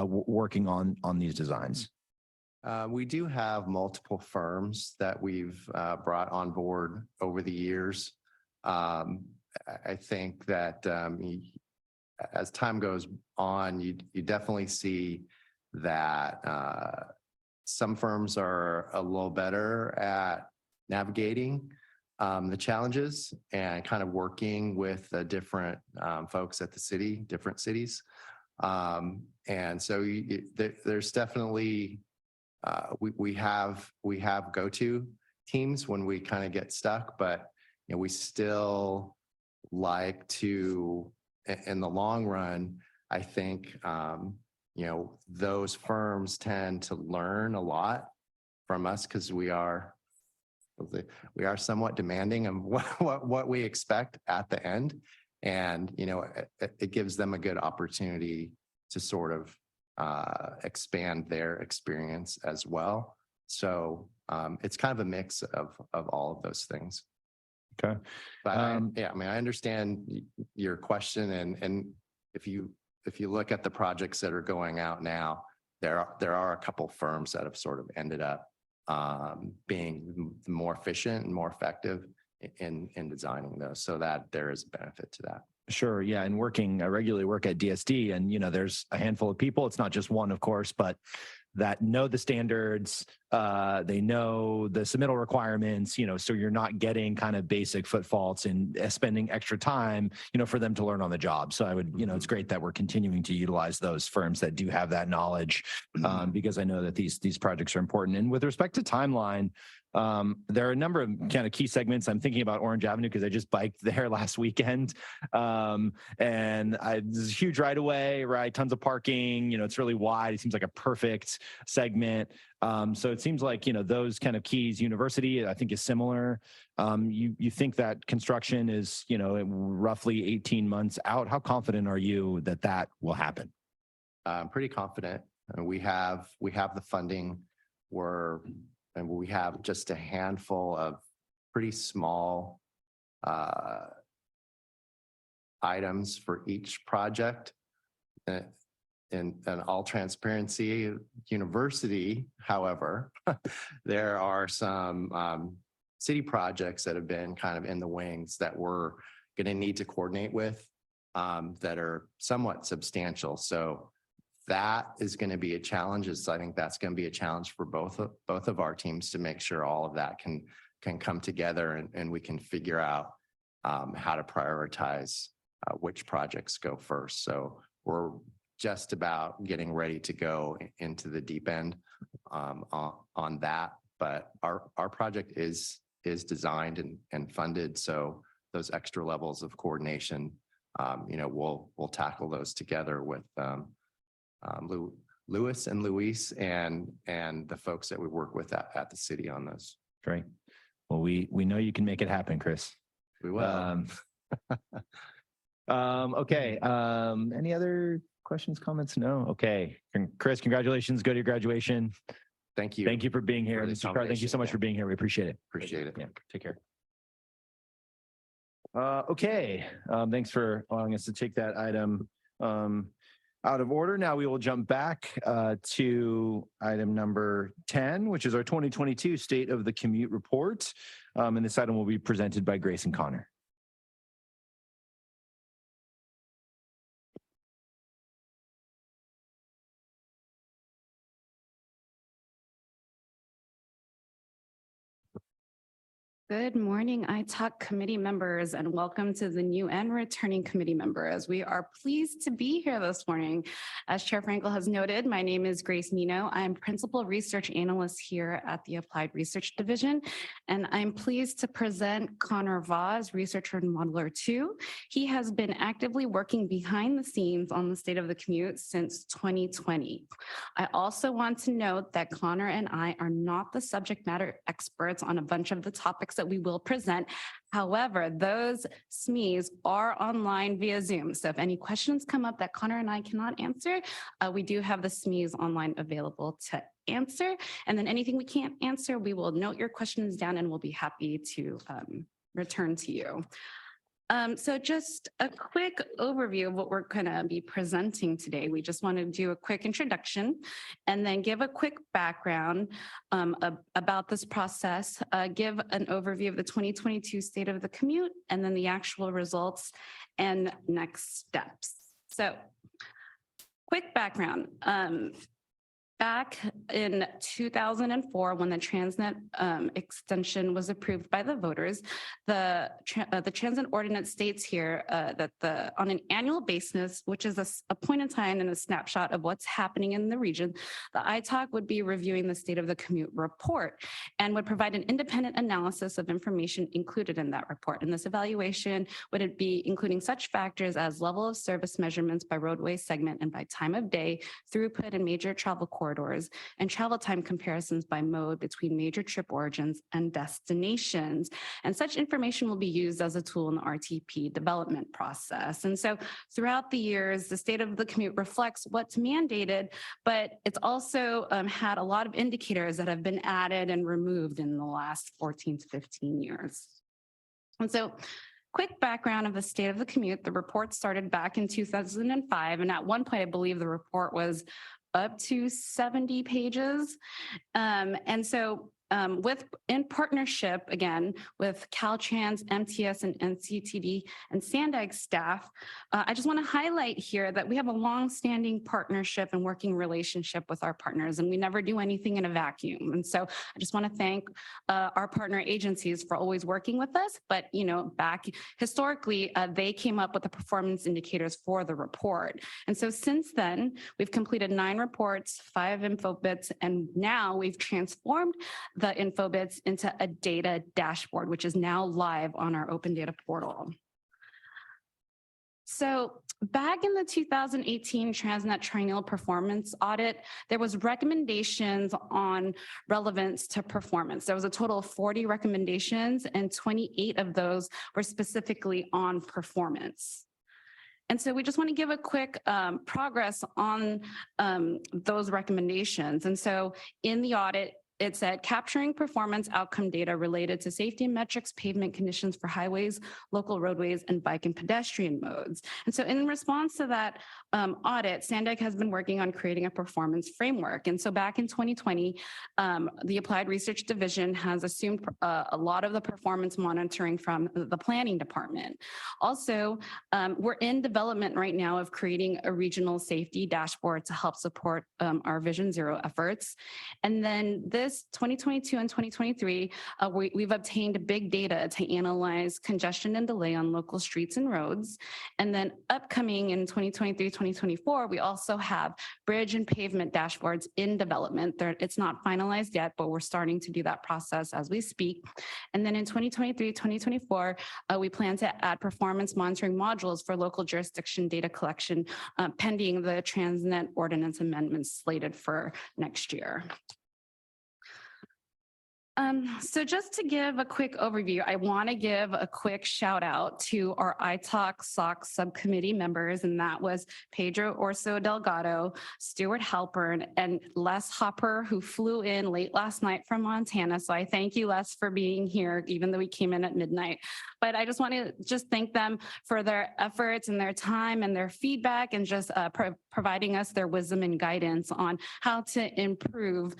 working on these designs? We do have multiple firms that we've brought on board over the years. I think that as time goes on, you definitely see that some firms are a little better at navigating the challenges and kind of working with the different folks at the city, different cities. And so there's definitely, we have go-to teams when we kind of get stuck, but we still like to, in the long run, I think, those firms tend to learn a lot from us because we are somewhat demanding of what we expect at the end. And, it gives them a good opportunity to sort of expand their experience as well. So it's kind of a mix of all of those things. Okay. But yeah, I mean, I understand your question, and if you look at the projects that are going out now, there are a couple firms that have sort of ended up being more efficient and more effective in designing those, so that there is a benefit to that. Sure. Yeah. And I regularly work at DSD, and, there's a handful of people. It's not just one, of course, but that know the standards, they know the submittal requirements, so you're not getting kind of basic foot faults and spending extra time, for them to learn on the job. So I would, it's great that we're continuing to utilize those firms that do have that knowledge, because I know that these projects are important. And with respect to timeline, there are a number of kind of key segments. I'm thinking about Orange Avenue because I just biked there last weekend. And this is a huge right away, right? Tons of parking, it's really wide. It seems like a perfect segment. So it seems like, those kind of keys. University, I think, is similar. You think that construction is, roughly 18 months out. How confident are you that that will happen? I'm pretty confident. We have the funding. And we have just a handful of pretty small items for each project. In all transparency, university, however, there are some city projects that have been kind of in the wings that we're going to need to coordinate with, that are somewhat substantial. So that is going to be a challenge. I think that's going to be a challenge for both of our teams to make sure all of that can come together, and we can figure out how to prioritize which projects go first. So we're just about getting ready to go into the deep end on that. But our project is designed and funded. So those extra levels of coordination, we'll tackle those together with Louis and Luis and the folks that we work with at the city on those. Great. Well, we know you can make it happen, Chris. We will. Okay. Any other questions, comments? No. Okay. Chris, congratulations. Go to your graduation. Thank you. Thank you for being here. Mr. Carr, thank you so much for being here. We appreciate it. Appreciate it. Yeah. Take care. Okay. Thanks for allowing us to take that item out of order. Now we will jump back to item number 10, which is our 2022 State of the Commute Report. And this item will be presented by Grace and Connor. Good morning, ITALK committee members, and welcome to the new and returning committee members. We are pleased to be here this morning. As Chair Frankel has noted, my name is Grace Nino. I'm Principal Research Analyst here at the Applied Research Division, and I'm pleased to present Connor Vaz, Researcher and Modeler 2. He has been actively working behind the scenes on the state of the commute since 2020. I also want to note that Connor and I are not the subject matter experts on a bunch of the topics that we will present. However, those SMEs are online via Zoom. So if any questions come up that Connor and I cannot answer, we do have the SMEs online available to answer. And then anything we can't answer, we will note your questions down and we'll be happy to return to you. So just a quick overview of what we're going to be presenting today. We just want to do a quick introduction and then give a quick background about this process, give an overview of the 2022 State of the Commute, and then the actual results and next steps. So quick background. Back in 2004, when the Transnet extension was approved by the voters, the Transnet ordinance states here that on an annual basis, which is a point in time and a snapshot of what's happening in the region, the ITALK would be reviewing the State of the Commute report and would provide an independent analysis of information included in that report. And this evaluation would be including such factors as level of service measurements by roadway segment and by time of day, throughput and major travel corridors, corridors and travel time comparisons by mode between major trip origins and destinations. And such information will be used as a tool in the RTP development process. And so throughout the years, the state of the commute reflects what's mandated, but it's also had a lot of indicators that have been added and removed in the last 14 to 15 years. And so quick background of the state of the commute, the report started back in 2005. And at one point, I believe the report was up to 70 pages. And so in partnership, again, with Caltrans, MTS, and NCTD and SANDAG staff, I just want to highlight here that we have a long-standing partnership and working relationship with our partners, and we never do anything in a vacuum. And so I just want to thank our partner agencies for always working with us. But, you know, back historically, they came up with the performance indicators for the report. And so since then, we've completed 9 reports, 5 info bits, and now we've transformed the info bits into a data dashboard, which is now live on our open data portal. So back in the 2018 Transnet Triennial Performance Audit, there was recommendations on relevance to performance. There was a total of 40 recommendations, and 28 of those were specifically on performance. And so we just want to give a quick progress on those recommendations. And so in the audit, it said capturing performance outcome data related to safety metrics, pavement conditions for highways, local roadways, and bike and pedestrian modes. And so in response to that audit, SANDAG has been working on creating a performance framework. And so back in 2020, the Applied Research Division has assumed a lot of the performance monitoring from the planning department. Also, we're in development right now of creating a regional safety dashboard to help support our Vision Zero efforts. And then this 2022 and 2023, we've obtained big data to analyze congestion and delay on local streets and roads. And then upcoming in 2023, 2024, we also have bridge and pavement dashboards in development. It's not finalized yet, but we're starting to do that process as we speak. And then in 2023, 2024, we plan to add performance monitoring modules for local jurisdiction data collection pending the Transnet ordinance amendments slated for next year. So just to give a quick overview, I want to give a quick shout out to our ITALK SOC subcommittee members, and that was Pedro Orso Delgado, Stuart Halpern, and Les Hopper, who flew in late last night from Montana. So I thank you, Les, for being here, even though we came in at midnight. But I just want to thank them for their efforts and their time and their feedback, and just providing us their wisdom and guidance on how to improve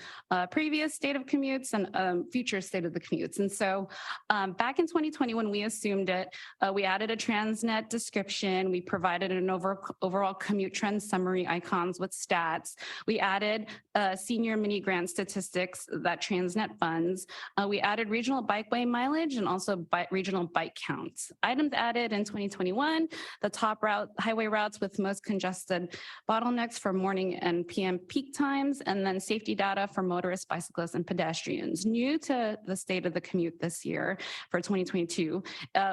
previous state of commutes and future state of the commutes. And so back in 2020, when we assumed it, we added a Transnet description. We provided an overall commute trend summary icons with stats. We added senior mini grant statistics that Transnet funds. We added regional bikeway mileage and also regional bike counts. Items added in 2021, the top highway routes with most congested bottlenecks for morning and PM peak times, and then safety data for motorists, bicyclists, and pedestrians. New to the state of the commute this year for 2022,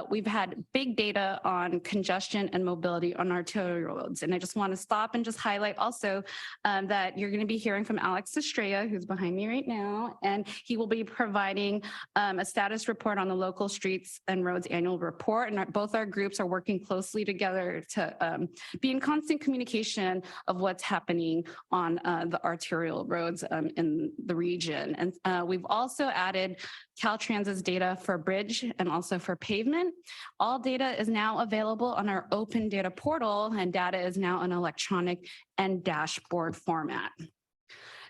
we've had big data on congestion and mobility on arterial roads. And I just want to stop and just highlight also that you're going to be hearing from Alex Estrella, who's behind me right now, and he will be providing a status report on the local streets and roads annual report. And both our groups are working closely together to be in constant communication of what's happening on the arterial roads in the region. And we've also added Caltrans's data for bridge and also for pavement. All data is now available on our open data portal, and data is now in electronic and dashboard format.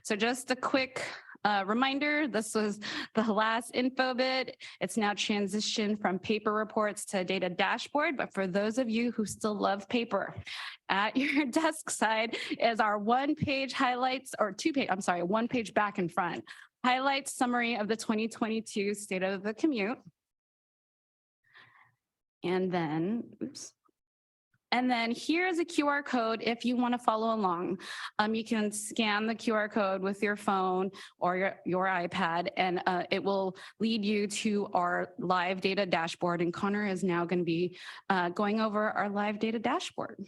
So just a quick reminder, this was the last info bit. It's now transitioned from paper reports to data dashboard, but for those of you who still love paper, at your desk side is our one-page highlights, or one-page back and front. Highlights summary of the 2022 state of the commute. And then, here's a QR code if you want to follow along. You can scan the QR code with your phone or your iPad, and it will lead you to our live data dashboard. And Connor is now going to be going over our live data dashboard.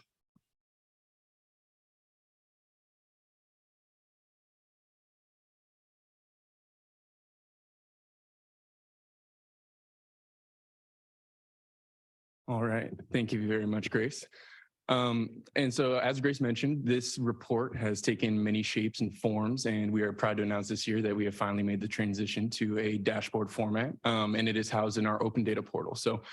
All right. Thank you very much, Grace. And so as Grace mentioned, this report has taken many shapes and forms, and we are proud to announce this year that we have finally made the transition to a dashboard format, and it is housed in our open data portal. So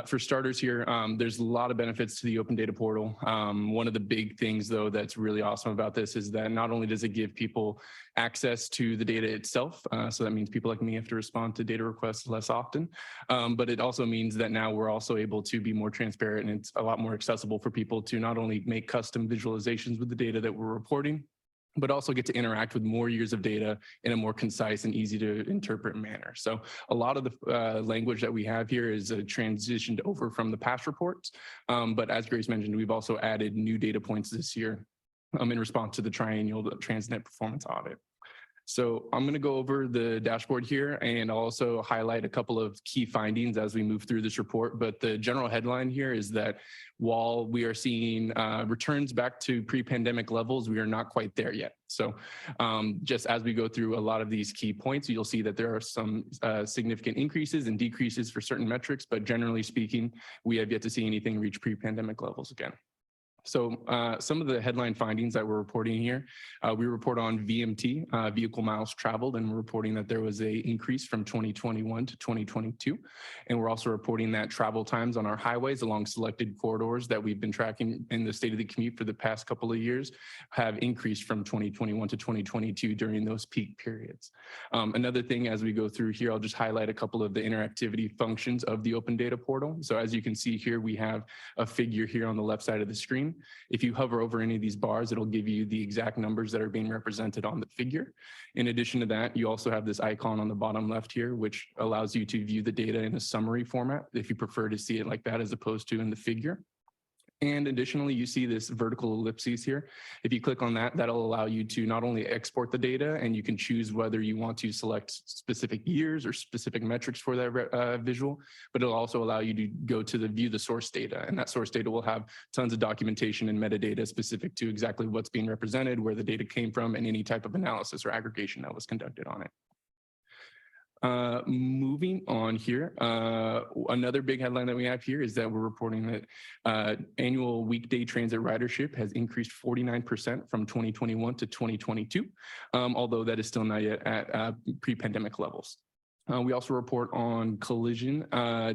for starters here, there's a lot of benefits to the open data portal. One of the big things though that's really awesome about this is that not only does it give people access to the data itself, so that means people like me have to respond to data requests less often, but it also means that now we're also able to be more transparent, and it's a lot more accessible for people to not only make custom visualizations with the data that we're reporting, but also get to interact with more years of data in a more concise and easy to interpret manner. So a lot of the language that we have here is transitioned over from the past reports. But as Grace mentioned, we've also added new data points this year in response to the triennial Transnet performance audit. So I'm going to go over the dashboard here and also highlight a couple of key findings as we move through this report. But the general headline here is that while we are seeing returns back to pre-pandemic levels, we are not quite there yet. So just as we go through a lot of these key points, you'll see that there are some significant increases and decreases for certain metrics, but generally speaking, we have yet to see anything reach pre-pandemic levels again. So some of the headline findings that we're reporting here, we report on VMT, vehicle miles traveled, and we're reporting that there was an increase from 2021 to 2022. And we're also reporting that travel times on our highways along selected corridors that we've been tracking in the state of the commute for the past couple of years have increased from 2021 to 2022 during those peak periods. Another thing as we go through here, I'll just highlight a couple of the interactivity functions of the open data portal. So as you can see here, we have a figure here on the left side of the screen. If you hover over any of these bars, it'll give you the exact numbers that are being represented on the figure. In addition to that, you also have this icon on the bottom left here, which allows you to view the data in a summary format if you prefer to see it like that as opposed to in the figure. And additionally, you see this vertical ellipses here. If you click on that, that'll allow you to not only export the data, and you can choose whether you want to select specific years or specific metrics for that visual, but it'll also allow you to go to view the source data. And that source data will have tons of documentation and metadata specific to exactly what's being represented, where the data came from, and any type of analysis or aggregation that was conducted on it. Moving on here, another big headline that we have here is that we're reporting that annual weekday transit ridership has increased 49% from 2021 to 2022, although that is still not yet at pre-pandemic levels. We also report on collision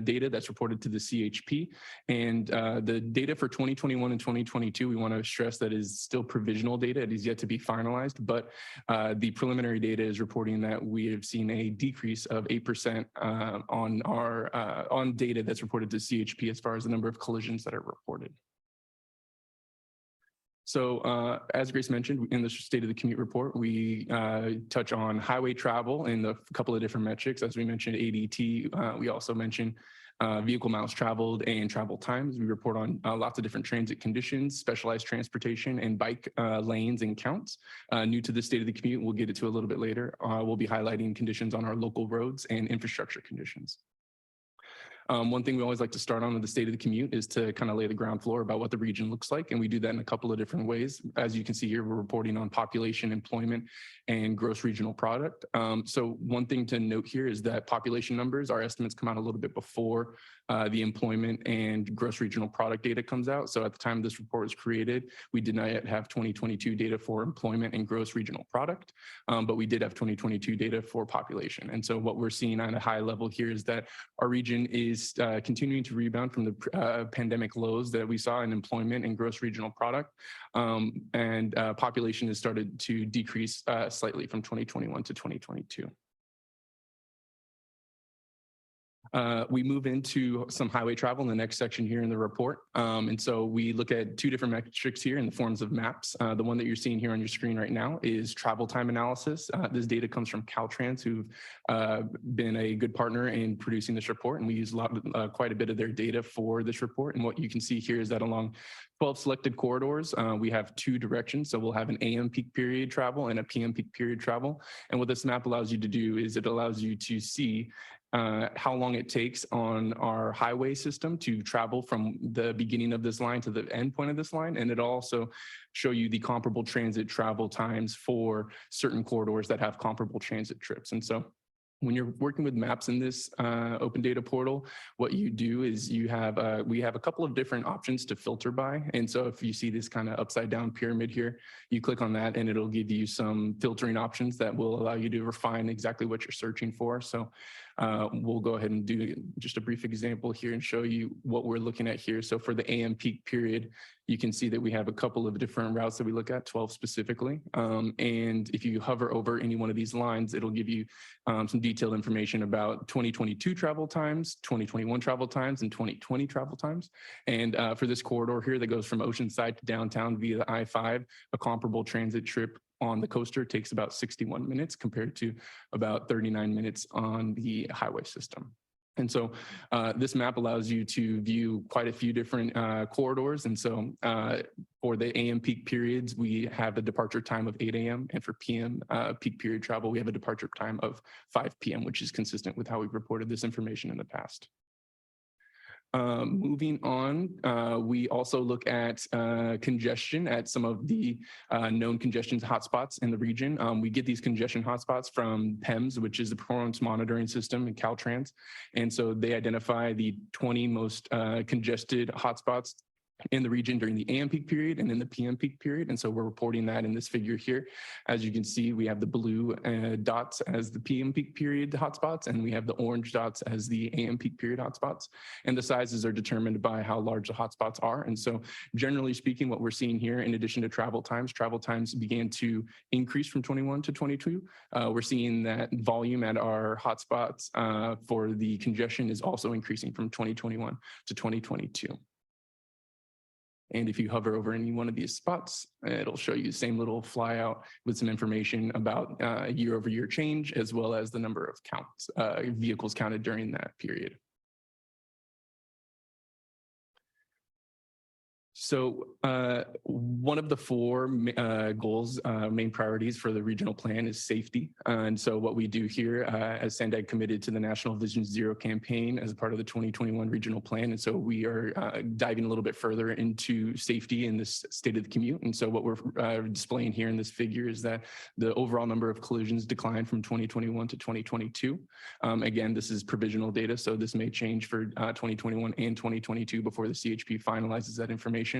data that's reported to the CHP, and the data for 2021 and 2022, we want to stress that is still provisional data. It is yet to be finalized, but the preliminary data is reporting that we have seen a decrease of 8% on data that's reported to CHP as far as the number of collisions that are reported. So as Grace mentioned, in the State of the Commute report, we touch on highway travel and a couple of different metrics. As we mentioned, ADT, we also mentioned vehicle miles traveled and travel times. We report on lots of different transit conditions, specialized transportation, and bike lanes and counts. New to the State of the Commute, we'll get into a little bit later. We'll be highlighting conditions on our local roads and infrastructure conditions. One thing we always like to start on with the State of the Commute is to kind of lay the ground floor about what the region looks like. And we do that in a couple of different ways. As you can see here, we're reporting on population, employment, and gross regional product. So one thing to note here is that population numbers, our estimates come out a little bit before the employment and gross regional product data comes out. So at the time this report was created, we did not yet have 2022 data for employment and gross regional product, but we did have 2022 data for population. And so what we're seeing on a high level here is that our region is continuing to rebound from the pandemic lows that we saw in employment and gross regional product, and population has started to decrease slightly from 2021 to 2022. We move into some highway travel in the next section here in the report. And so we look at two different metrics here in the forms of maps. The one that you're seeing here on your screen right now is travel time analysis. This data comes from Caltrans, who've been a good partner in producing this report. And we use quite a bit of their data for this report. And what you can see here is that along 12 selected corridors, we have two directions. So we'll have an AM peak period travel and a PM peak period travel. And what this map allows you to do is it allows you to see how long it takes on our highway system to travel from the beginning of this line to the end point of this line. And it'll also show you the comparable transit travel times for certain corridors that have comparable transit trips. And so When you're working with maps in this open data portal, what you do is we have a couple of different options to filter by. And so if you see this kind of upside down pyramid here, you click on that and it'll give you some filtering options that will allow you to refine exactly what you're searching for. So we'll go ahead and do just a brief example here and show you what we're looking at here. So for the AM peak period, you can see that we have a couple of different routes that we look at, 12 specifically. And if you hover over any one of these lines, it'll give you some detailed information about 2022 travel times, 2021 travel times, and 2020 travel times. And for this corridor here that goes from Oceanside to downtown via the I-5, a comparable transit trip on the coaster takes about 61 minutes compared to about 39 minutes on the highway system. And so this map allows you to view quite a few different corridors. And so for the AM peak periods, we have a departure time of 8 a.m. And for PM peak period travel, we have a departure time of 5 p.m., which is consistent with how we've reported this information in the past. Moving on, we also look at congestion at some of the known congestion hotspots in the region. We get these congestion hotspots from PEMS, which is the Performance Monitoring System in Caltrans. And so they identify the 20 most congested hotspots in the region during the AM peak period and in the PM peak period. And so we're reporting that in this figure here. As you can see, we have the blue dots as the PM peak period hotspots, and we have the orange dots as the AM peak period hotspots. And the sizes are determined by how large the hotspots are. And so generally speaking, what we're seeing here, in addition to travel times began to increase from 21 to 22. We're seeing that volume at our hotspots for the congestion is also increasing from 2021 to 2022. And if you hover over any one of these spots, it'll show you the same little flyout with some information about year-over-year change, as well as the number of vehicles counted during that period. So one of the four goals, main priorities for the regional plan is safety. And so what we do here as SANDAG committed to the National Vision Zero campaign as a part of the 2021 regional plan. And so we are diving a little bit further into safety in this state of the commute. And so what we're displaying here in this figure is that the overall number of collisions declined from 2021 to 2022. Again, this is provisional data, so this may change for 2021 and 2022 before the CHP finalizes that information.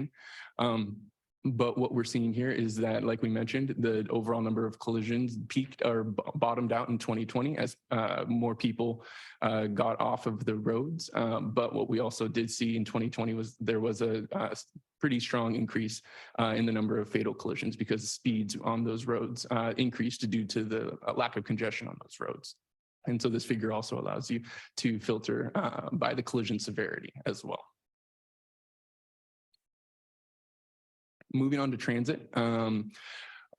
But what we're seeing here is that, like we mentioned, the overall number of collisions peaked or bottomed out in 2020 as more people got off of the roads. But what we also did see in 2020 was there was a pretty strong increase in the number of fatal collisions because speeds on those roads increased due to the lack of congestion on those roads. And so this figure also allows you to filter by the collision severity as well. Moving on to transit.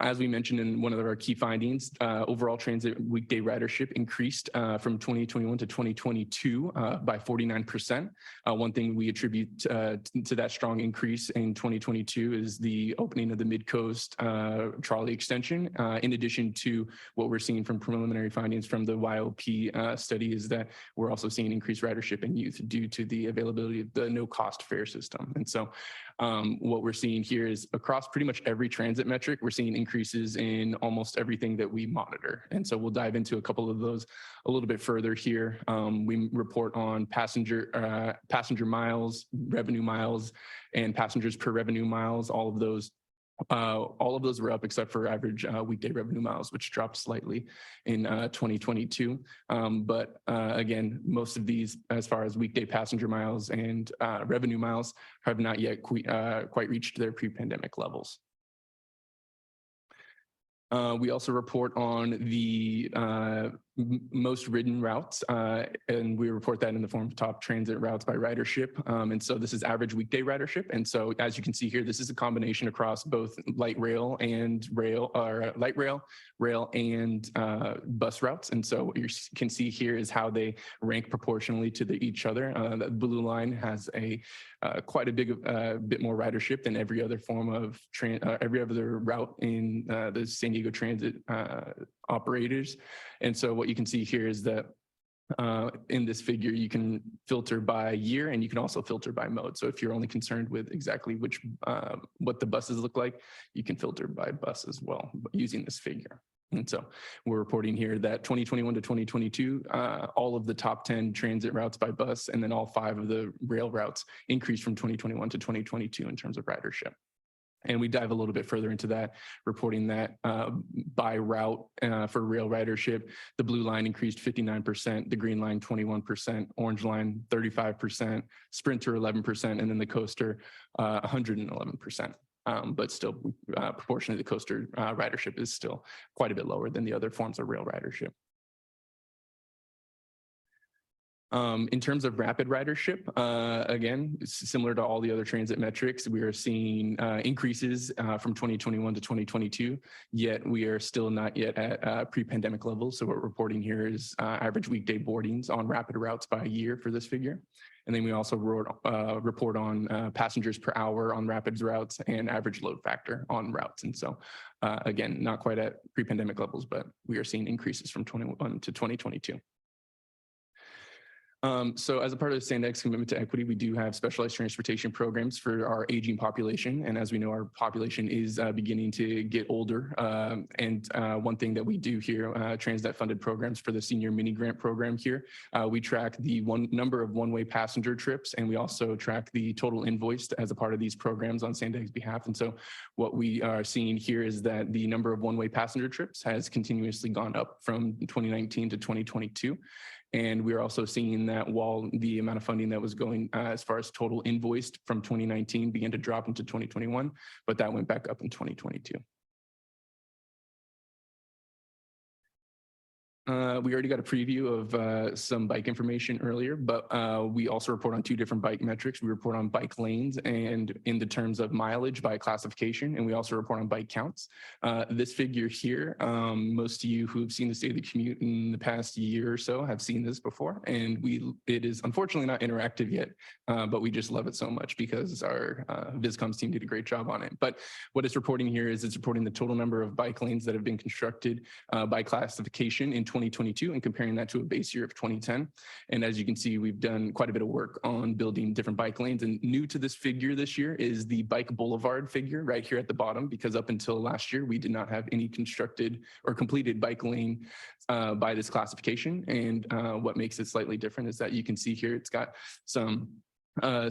As we mentioned in one of our key findings, overall transit weekday ridership increased from 2021 to 2022 by 49%. One thing we attribute to that strong increase in 2022 is the opening of the Mid-Coast trolley extension. In addition to what we're seeing from preliminary findings from the YOP study is that we're also seeing increased ridership in youth due to the availability of the no-cost fare system. And so what we're seing here is across pretty much every transit metric, we're seeing increases in almost everything that we monitor. And so we'll dive into a couple of those a little bit further here. We report on passenger miles, revenue miles, and passengers per revenue miles. All of those were up except for average weekday revenue miles, which dropped slightly in 2022. But again, most of these, as far as weekday passenger miles and revenue miles, have not yet quite reached their pre-pandemic levels. We also report on the most ridden routes, and we report that in the form of top transit routes by ridership. And so this is average weekday ridership. And so as you can see here, this is a combination across both light rail and rail and bus routes. And so what you can see here is how they rank proportionally to each other. The blue line has quite a bit more ridership than every other form of every other route in the San Diego Transit operators. And so what you can see here is that in this figure, you can filter by year and you can also filter by mode. So if you're only concerned with exactly what the buses look like, you can filter by bus as well using this figure. And so we're reporting here that 2021 to 2022, all of the top 10 transit routes by bus and then all 5 of the rail routes increased from 2021 to 2022 in terms of ridership. And we dive a little bit further into that, reporting that by route for rail ridership, the blue line increased 59%, the green line 21%, orange line 35%, Sprinter 11%, and then the coaster 111%. But still, proportionally, the coaster ridership is still quite a bit lower than the other forms of rail ridership. In terms of rapid ridership, again, similar to all the other transit metrics, we are seeing increases from 2021 to 2022, yet we are still not yet at pre-pandemic levels. So what we're reporting here is average weekday boardings on rapid routes by year for this figure. And then we also report on passengers per hour on rapids routes and average load factor on routes. And so again, not quite at pre-pandemic levels, but we are seeing increases from 21 to 2022. So as a part of the SANDAG's commitment to equity, we do have specialized transportation programs for our aging population. And as we know, our population is beginning to get older. And one thing that we do here, Transnet funded programs for the senior mini grant program here, we track the number of one-way passenger trips, and we also track the total invoiced as a part of these programs on SANDAG's behalf. And so what we are seeing here is that the number of one-way passenger trips has continuously gone up from 2019 to 2022. And we're also seeing that while the amount of funding that was going as far as total invoiced from 2019 began to drop into 2021, but that went back up in 2022. We already got a preview of some bike information earlier, but we also report on 2 different bike metrics. We report on bike lanes and in the terms of mileage by classification, and we also report on bike counts. This figure here, most of you who have seen the State of the Commute in the past year or so have seen this before, and it is unfortunately not interactive yet, but we just love it so much because our VisComs team did a great job on it. But what it's reporting here is it's reporting the total number of bike lanes that have been constructed by classification in 2022 and comparing that to a base year of 2010. And as you can see, we've done quite a bit of work on building different bike lanes. And new to this figure this year is the bike boulevard figure right here at the bottom, because up until last year, we did not have any constructed or completed bike lane by this classification. And what makes it slightly different is that you can see here, it's got some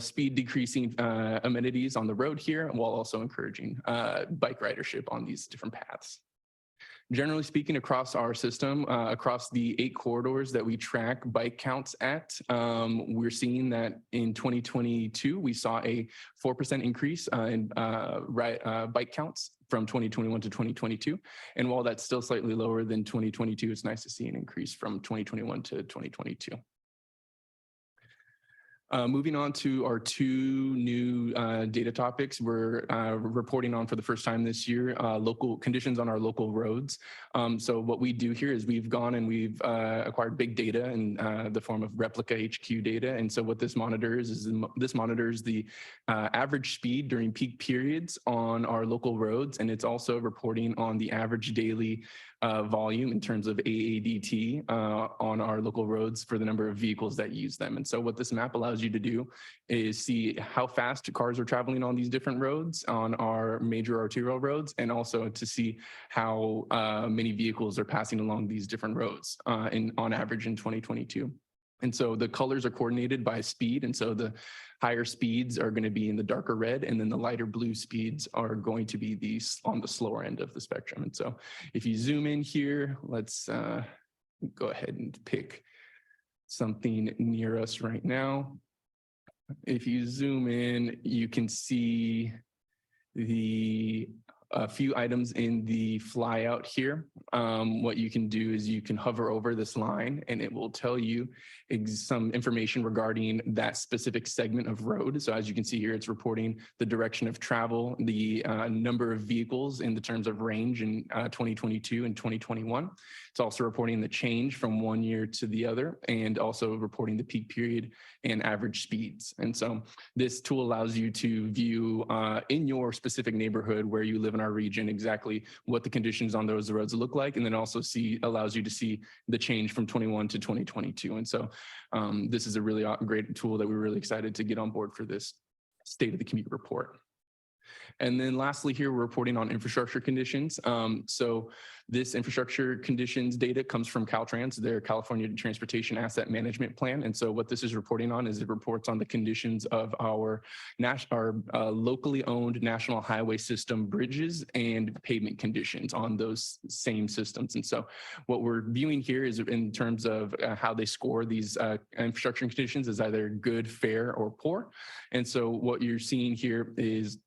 speed decreasing amenities on the road here, while also encouraging bike ridership on these different paths. Generally speaking, across our system, across the 8 corridors that we track bike counts at, we're seeing that in 2022, we saw a 4% increase in bike counts from 2021 to 2022. And while that's still slightly lower than 2022, it's nice to see an increase from 2021 to 2022. Moving on to our 2 new data topics, we're reporting on for the first time this year, local conditions on our local roads. So what we do here is we've gone and we've acquired big data in the form of replica HQ data. And so what this monitors is this monitors the average speed during peak periods on our local roads. And it's also reporting on the average daily volume in terms of AADT on our local roads for the number of vehicles that use them. And so what this map allows you to do is see how fast cars are traveling on these different roads, on our major arterial roads, and also to see how many vehicles are passing along these different roads on average in 2022. And so the colors are coordinated by speed. And so the higher speeds are going to be in the darker red, and then the lighter blue speeds are going to be on the slower end of the spectrum. And so if you zoom in here, let's go ahead and pick something near us right now. If you zoom in, you can see a few items in the flyout here. What you can do is you can hover over this line and it will tell you some information regarding that specific segment of road. So as you can see here, it's reporting the direction of travel, the number of vehicles in the terms of range in 2022 and 2021. It's also reporting the change from one year to the other, and also reporting the peak period and average speeds. And so this tool allows you to view in your specific neighborhood where you live in our region exactly what the conditions on those roads look like, and then also allows you to see the change from 21 to 2022. And so this is a really great tool that we're really excited to get on board for this State of the Commute report. And then lastly here, we're reporting on infrastructure conditions. So this infrastructure conditions data comes from Caltrans, their California Transportation Asset Management Plan. And so what this is reporting on is it reports on the conditions of our locally owned national highway system bridges and pavement conditions on those same systems. And so what we're viewing here is in terms of how they score these infrastructure conditions is either good, fair, or poor. And so what you're seeing here is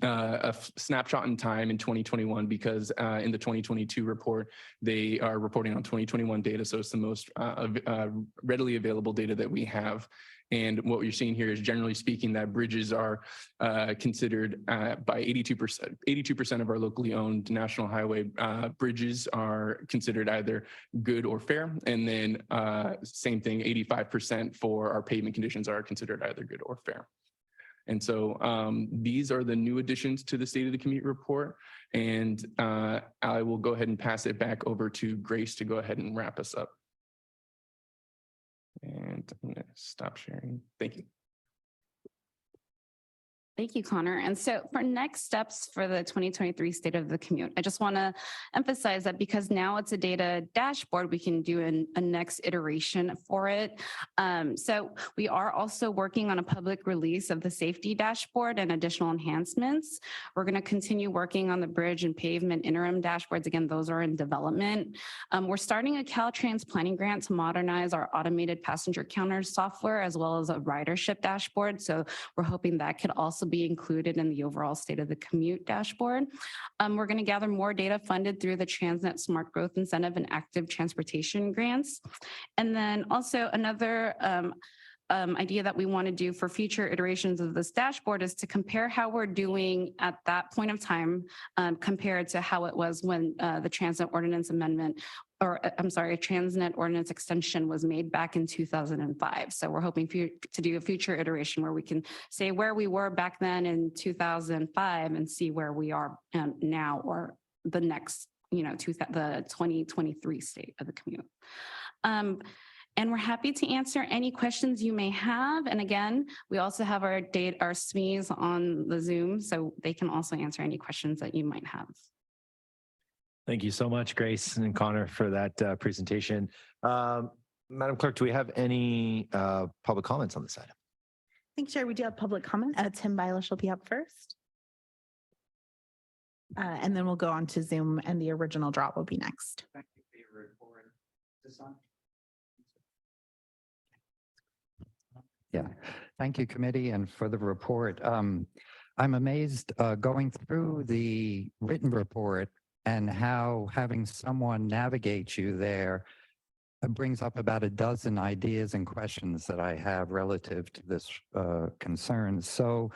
a snapshot in time in 2021 because in the 2022 report, they are reporting on 2021 data. So it's the most readily available data that we have. And what you're seeing here is generally speaking that bridges are considered by 82% of our locally owned national highway bridges are considered either good or fair. And then same thing, 85% for our pavement conditions are considered either good or fair. And so these are the new additions to the State of the Commute report. And I will go ahead and pass it back over to Grace to go ahead and wrap us up. And I'm going to stop sharing. Thank you. Thank you, Connor. And so for next steps for the 2023 State of the Commute, I just want to emphasize that because now it's a data dashboard, we can do a next iteration for it. So we are also working on a public release of the safety dashboard and additional enhancements. We're going to continue working on the bridge and pavement interim dashboards. Again, those are in development. We're starting a Caltrans planning grant to modernize our automated passenger counter software as well as a ridership dashboard. So we're hoping that could also be included in the overall State of the Commute dashboard. We're going to gather more data funded through the Transnet Smart Growth Incentive and Active Transportation grants. And then also another idea that we want to do for future iterations of this dashboard is to compare how we're doing at that point of time compared to how it was when the Transnet Ordinance Amendment Transnet Ordinance Extension was made back in 2005. So we're hoping to do a future iteration where we can say where we were back then in 2005 and see where we are now or the next, the 2023 State of the Commute. And we're happy to answer any questions you may have. And again, we also have our SMEs on the Zoom, so they can also answer any questions that you might have. Thank you so much, Grace and Connor, for that presentation. Madam Clerk, do we have any public comments on this item? Thanks, Chair. We do have public comment. Tim Bilaashka will be up first. And then we'll go on to Zoom and the original draw will be next. Yeah, thank you, committee, and for the report. I'm amazed going through the written report and how having someone navigate you there brings up about a dozen ideas and questions that I have relative to this concern. So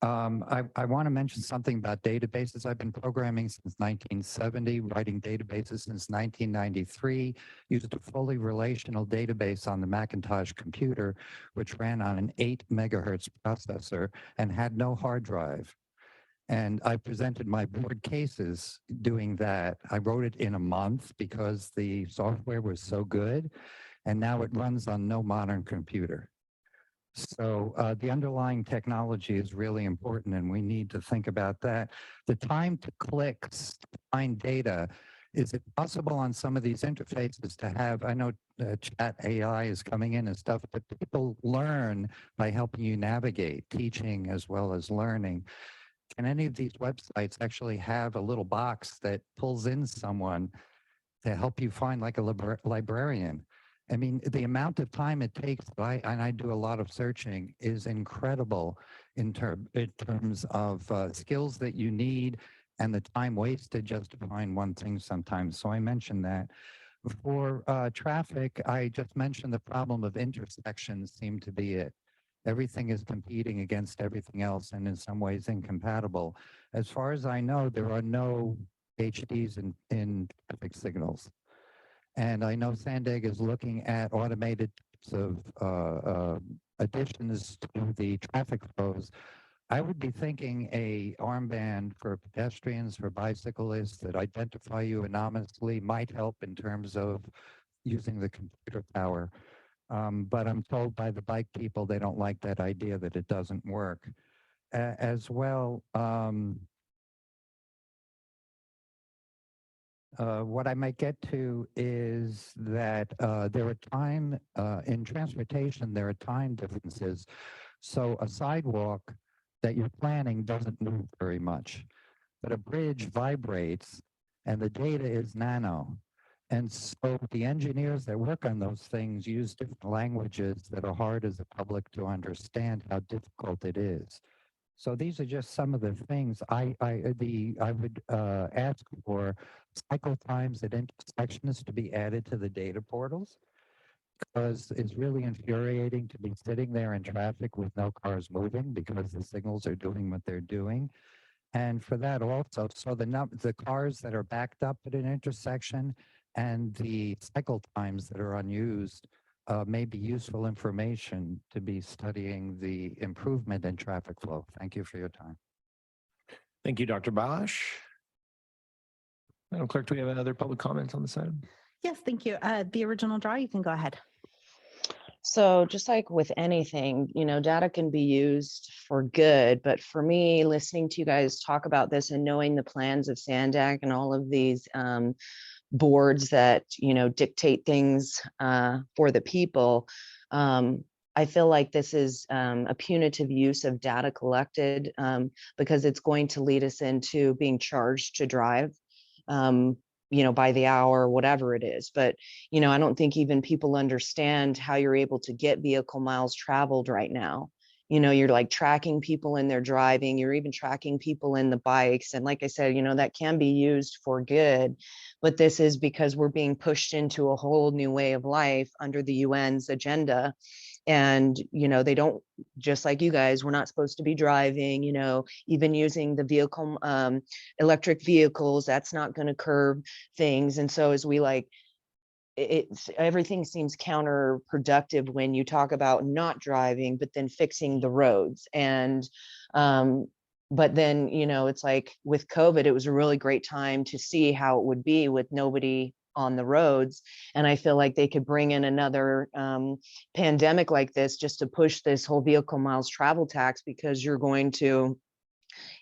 I want to mention something about databases. I've been programming since 1970, writing databases since 1993, used a fully relational database on the Macintosh computer, which ran on an 8 megahertz processor and had no hard drive. And I presented my board cases doing that. I wrote it in a month because the software was so good, and now it runs on no modern computer. So the underlying technology is really important, and we need to think about that. The time to clicks to find data, is it possible on some of these interfaces to have, I know chat AI is coming in and stuff, but people learn by helping you navigate, teaching as well as learning. Can any of these websites actually have a little box that pulls in someone to help you find, like a librarian? I mean, the amount of time it takes, and I do a lot of searching, is incredible in terms of skills that you need and the time wasted just to find one thing sometimes. So I mentioned that. For traffic, I just mentioned the problem of intersections seem to be it. Everything is competing against everything else and in some ways incompatible. As far as I know, there are no HDs in traffic signals. And I know SANDAG is looking at automated types of additions to the traffic flows. I would be thinking a armband for pedestrians, for bicyclists that identify you anonymously might help in terms of using the computer power. But I'm told by the bike people they don't like that idea, that it doesn't work. as well, what I might get to is that there are time in transportation, there are time differences. So a sidewalk that you're planning doesn't move very much, but a bridge vibrates and the data is nano. And so the engineers that work on those things use different languages that are hard as the public to understand how difficult it is. So these are just some of the things I would ask for cycle times at intersections to be added to the data portals, because it's really infuriating to be sitting there in traffic with no cars moving because the signals are doing what they're doing. And for that also, so the cars that are backed up at an intersection and the cycle times that are unused may be useful information to be studying the improvement in traffic flow. Thank you for your time. Thank you, Dr. Bilaashka. Madam Clerk, do we have other public comments on this item? Yes, thank you. The original draw, you can go ahead. So just like with anything, you know, data can be used for good, but for me, listening to you guys talk about this and knowing the plans of SANDAG and all of these boards that, you know, dictate things for the people, I feel like this is a punitive use of data collected because it's going to lead us into being charged to drive. You know, by the hour, whatever it is. But, you know, I don't think even people understand how you're able to get vehicle miles traveled right now. You know, you're like tracking people in their driving, you're even tracking people in the bikes. And like I said, you know, that can be used for good, but this is because we're being pushed into a whole new way of life under the UN's agenda. And, you know, they don't, just like you guys, we're not supposed to be driving, you know, even using the vehicle, electric vehicles, that's not going to curb things. And so as we like, everything seems counterproductive when you talk about not driving, but then fixing the roads. And, but then, you know, it's like with COVID, it was a really great time to see how it would be with nobody on the roads. And I feel like they could bring in another pandemic like this just to push this whole vehicle miles travel tax, because you're going to,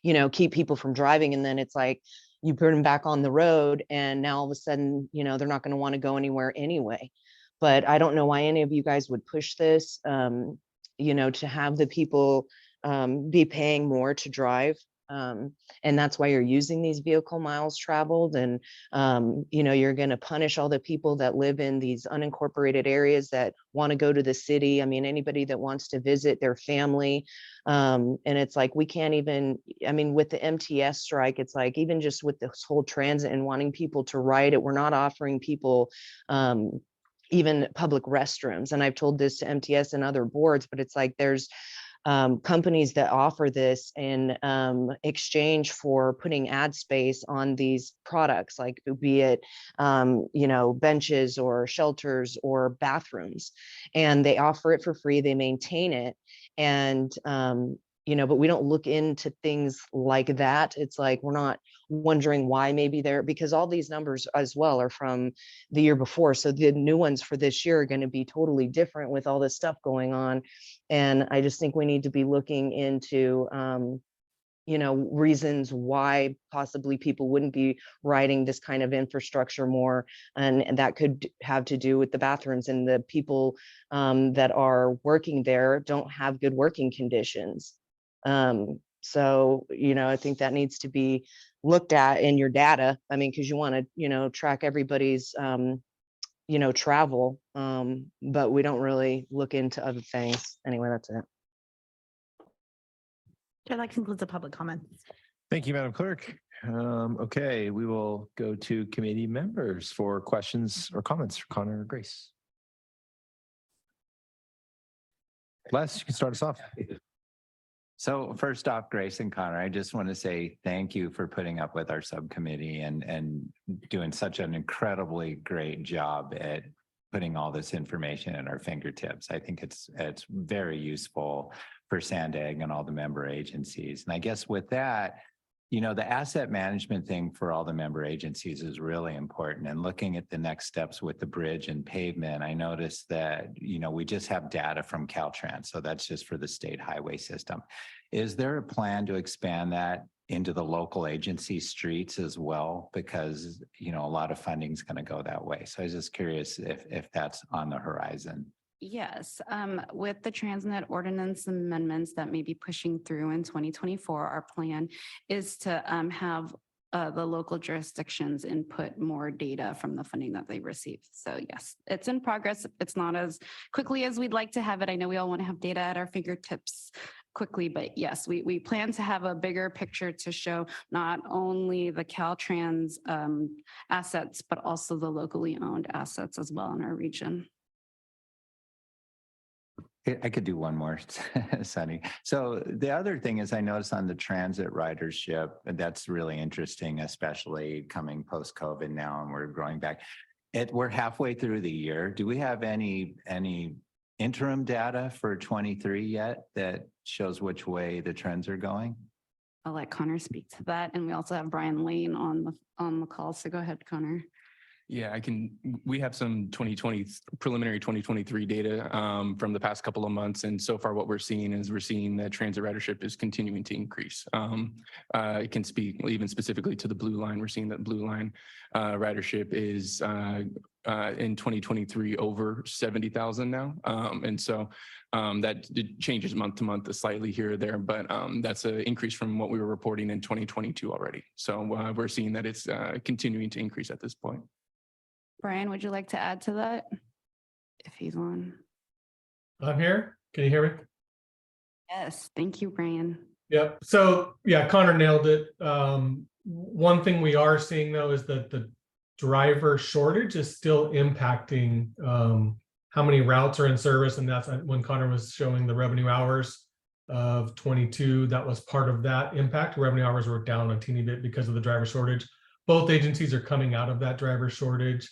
you know, keep people from driving. And then it's like, you put them back on the road and now all of a sudden, you know, they're not going to want to go anywhere anyway. But I don't know why any of you guys would push this, you know, to have the people be paying more to drive. And that's why you're using these vehicle miles traveled. And, you know, you're going to punish all the people that live in these unincorporated areas that want to go to the city. I mean, anybody that wants to visit their family. And it's like, we can't even, I mean, with the MTS strike, it's like, even just with this whole transit and wanting people to ride it, we're not offering people even public restrooms. And I've told this to MTS and other boards, but it's like, there's companies that offer this in exchange for putting ad space on these products, like be it, you know, benches or shelters or bathrooms, and they offer it for free. They maintain it. And, you know, but we don't look into things like that. It's like, we're not wondering why maybe they're, because all these numbers as well are from the year before. So the new ones for this year are going to be totally different with all this stuff going on. And I just think we need to be looking into, you know, reasons why possibly people wouldn't be riding this kind of infrastructure more. And that could have to do with the bathrooms, and the people that are working there don't have good working conditions. So, you know, I think that needs to be looked at in your data. I mean, because you want to, you know, track everybody's, you know, travel, but we don't really look into other things. Anyway, that's it. Okay, that concludes the public comments. Thank you, Madam Clerk. Okay, we will go to committee members for questions or comments for Connor or Grace. Les, you can start us off. So first off, Grace and Connor, I just want to say thank you for putting up with our subcommittee and doing such an incredibly great job at putting all this information at our fingertips. I think it's very useful for SANDAG and all the member agencies. And I guess with that, you know, the asset management thing for all the member agencies is really important. And looking at the next steps with the bridge and pavement, I noticed that, you know, we just have data from Caltrans. So that's just for the state highway system. Is there a plan to expand that into the local agency streets as well? Because, you know, a lot of funding is going to go that way. So I was just curious if that's on the horizon. Yes, with the Transnet ordinance amendments that may be pushing through in 2024, our plan is to have the local jurisdictions input more data from the funding that they receive. So yes, it's in progress. It's not as quickly as we'd like to have it. I know we all want to have data at our fingertips quickly, but yes, we plan to have a bigger picture to show not only the Caltrans assets, but also the locally owned assets as well in our region. I could do one more, Sunny. So the other thing is I noticed on the transit ridership, and that's really interesting, especially coming post-COVID now, and we're growing back. We're halfway through the year. Do we have any interim data for 23 yet that shows which way the trends are going? I'll let Connor speak to that. And we also have Brian Lane on the call. So go ahead, Connor. Yeah, we have some preliminary 2023 data from the past couple of months. And so far what we're seeing that transit ridership is continuing to increase. It can speak even specifically to the Blue Line. We're seeing that Blue Line ridership is in 2023 over 70,000 now. And so that changes month to month slightly here or there, but that's an increase from what we were reporting in 2022 already. So we're seeing that it's continuing to increase at this point. Brian, would you like to add to that? If he's on. I'm here. Can you hear me? Yes, thank you, Brian. Yep. So yeah, Connor nailed it. One thing we are seeing though is that the driver shortage is still impacting how many routes are in service. And that's when Connor was showing the revenue hours of 22, that was part of that impact. Revenue hours were down a teeny bit because of the driver shortage. Both agencies are coming out of that driver shortage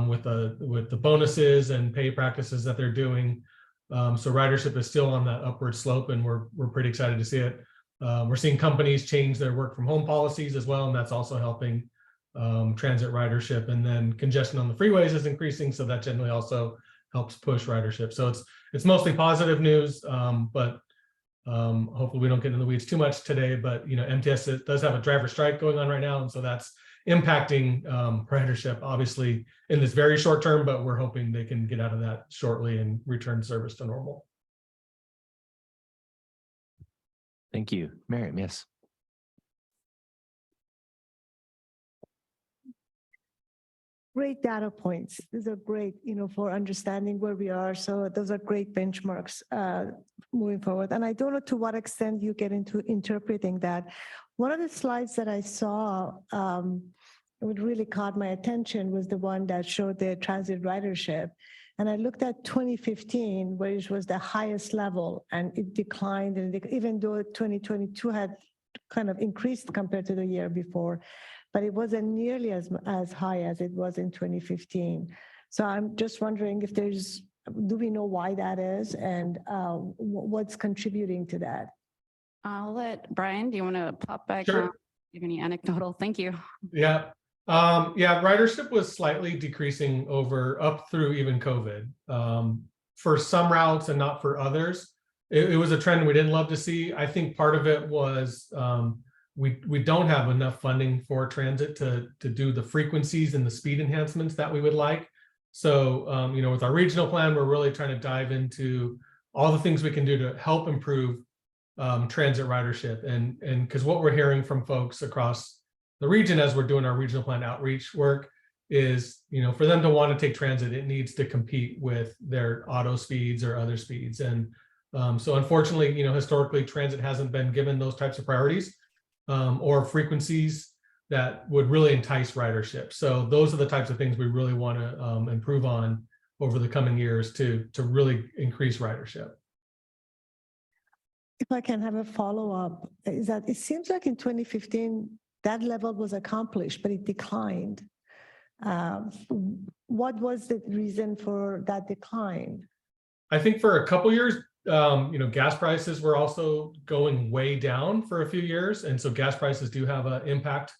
with the bonuses and pay practices that they're doing. So ridership is still on that upward slope, and we're pretty excited to see it. We're seeing companies change their work from home policies as well, and that's also helping transit ridership. And then congestion on the freeways is increasing, so that generally also helps push ridership. So it's mostly positive news, but hopefully we don't get into the weeds too much today. But you know, MTS does have a driver strike going on right now, and so that's impacting ridership obviously in this very short term, but we're hoping they can get out of that shortly and return service to normal. Thank you. Miriam, yes. Great data points. These are great, for understanding where we are. So those are great benchmarks moving forward. And I don't know to what extent you get into interpreting that. One of the slides that I saw, what really caught my attention was the one that showed the transit ridership. And I looked at 2015, which was the highest level, and it declined. And even though 2022 had kind of increased compared to the year before, but it wasn't nearly as high as it was in 2015. So I'm just wondering if do we know why that is, and what's contributing to that? I'll let Brian, do you want to pop back Sure. on? Give any anecdotal? Thank you. Yeah. Ridership was slightly decreasing up through even COVID. For some routes and not for others. It was a trend we didn't love to see. I think part of it was we don't have enough funding for transit to do the frequencies and the speed enhancements that we would like. So, with our regional plan, we're really trying to dive into all the things we can do to help improve transit ridership. And because what we're hearing from folks across the region as we're doing our regional plan outreach work is, for them to want to take transit, it needs to compete with their auto speeds or other speeds. And so unfortunately, historically, transit hasn't been given those types of priorities or frequencies that would really entice ridership. So those are the types of things we really want to improve on over the coming years to really increase ridership. If I can have a follow-up, is that it seems like in 2015, that level was accomplished, but it declined. What was the reason for that decline? I think for a couple years, gas prices were also going way down for a few years. And so gas prices do have an impact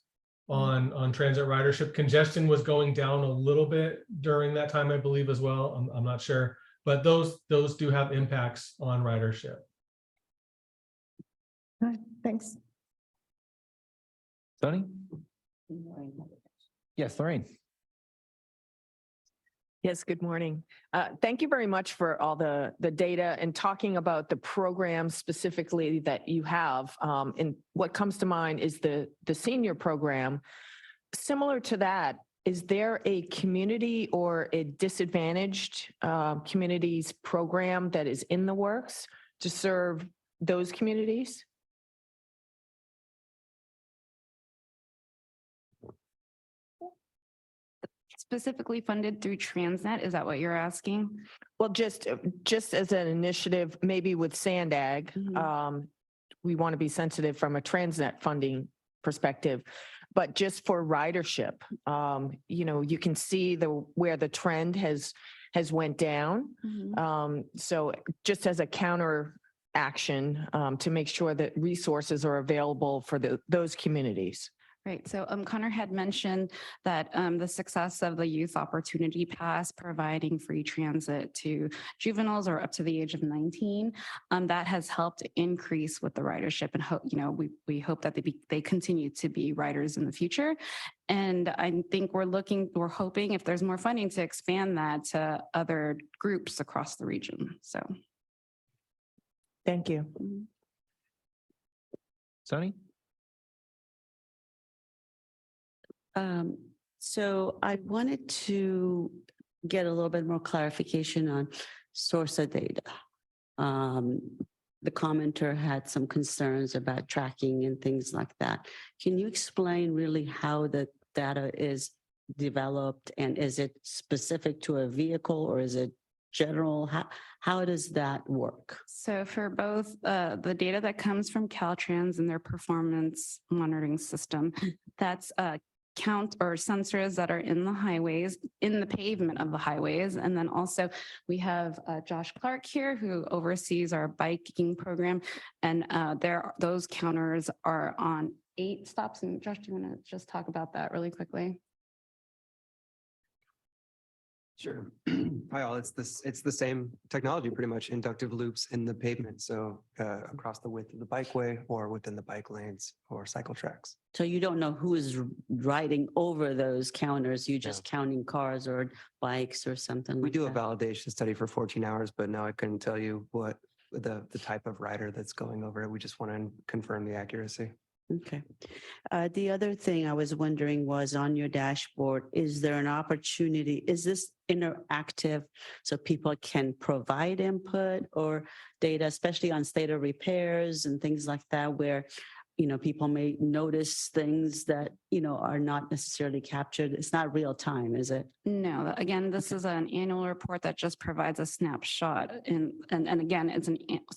on transit ridership. Congestion was going down a little bit during that time, I believe, as well. I'm not sure, but those do have impacts on ridership. All right, thanks. Tony? Yes, Lorraine. Yes, good morning. Thank you very much for all the data and talking about the program specifically that you have. And what comes to mind is the senior program. Similar to that, is there a community or a disadvantaged communities program that is in the works to serve those communities? Specifically funded through Transnet, is that what you're asking? Well, just as an initiative, maybe with SANDAG, we want to be sensitive from a Transnet funding perspective, but just for ridership, you can see where the trend has went down. So just as a counter action to make sure that resources are available for those communities. Right. So Connor had mentioned that the success of the Youth Opportunity Pass providing free transit to juveniles or up to the age of 19, that has helped increase with the ridership, and we hope that they continue to be riders in the future. And I think we're hoping if there's more funding to expand that to other groups across the region. So. Thank you. Sony? So I wanted to get a little bit more clarification on source of data. The commenter had some concerns about tracking and things like that. Can you explain really how the data is developed, and is it specific to a vehicle or is it general? How does that work? So for both the data that comes from Caltrans and their performance monitoring system, that's count or sensors that are in the highways, in the pavement of the highways. And then also we have Josh Clark here who oversees our biking program. And those counters are on 8 stops. And Josh, do you want to just talk about that really quickly? Sure. Hi all, it's the same technology, pretty much inductive loops in the pavement. So across the width of the bikeway or within the bike lanes or cycle tracks. So you don't know who is riding over those counters. You're just counting cars or bikes or something We like do that. a validation study for 14 hours, but now I couldn't tell you what the type of rider that's going over it. We just want to confirm the accuracy. Okay. The other thing I was wondering was on your dashboard, is there an opportunity, is this interactive so people can provide input or data, especially on state of repairs and things like that, where people may notice things that, are not necessarily captured. It's not real time, is it? No, again, this is an annual report that just provides a snapshot. And again, it's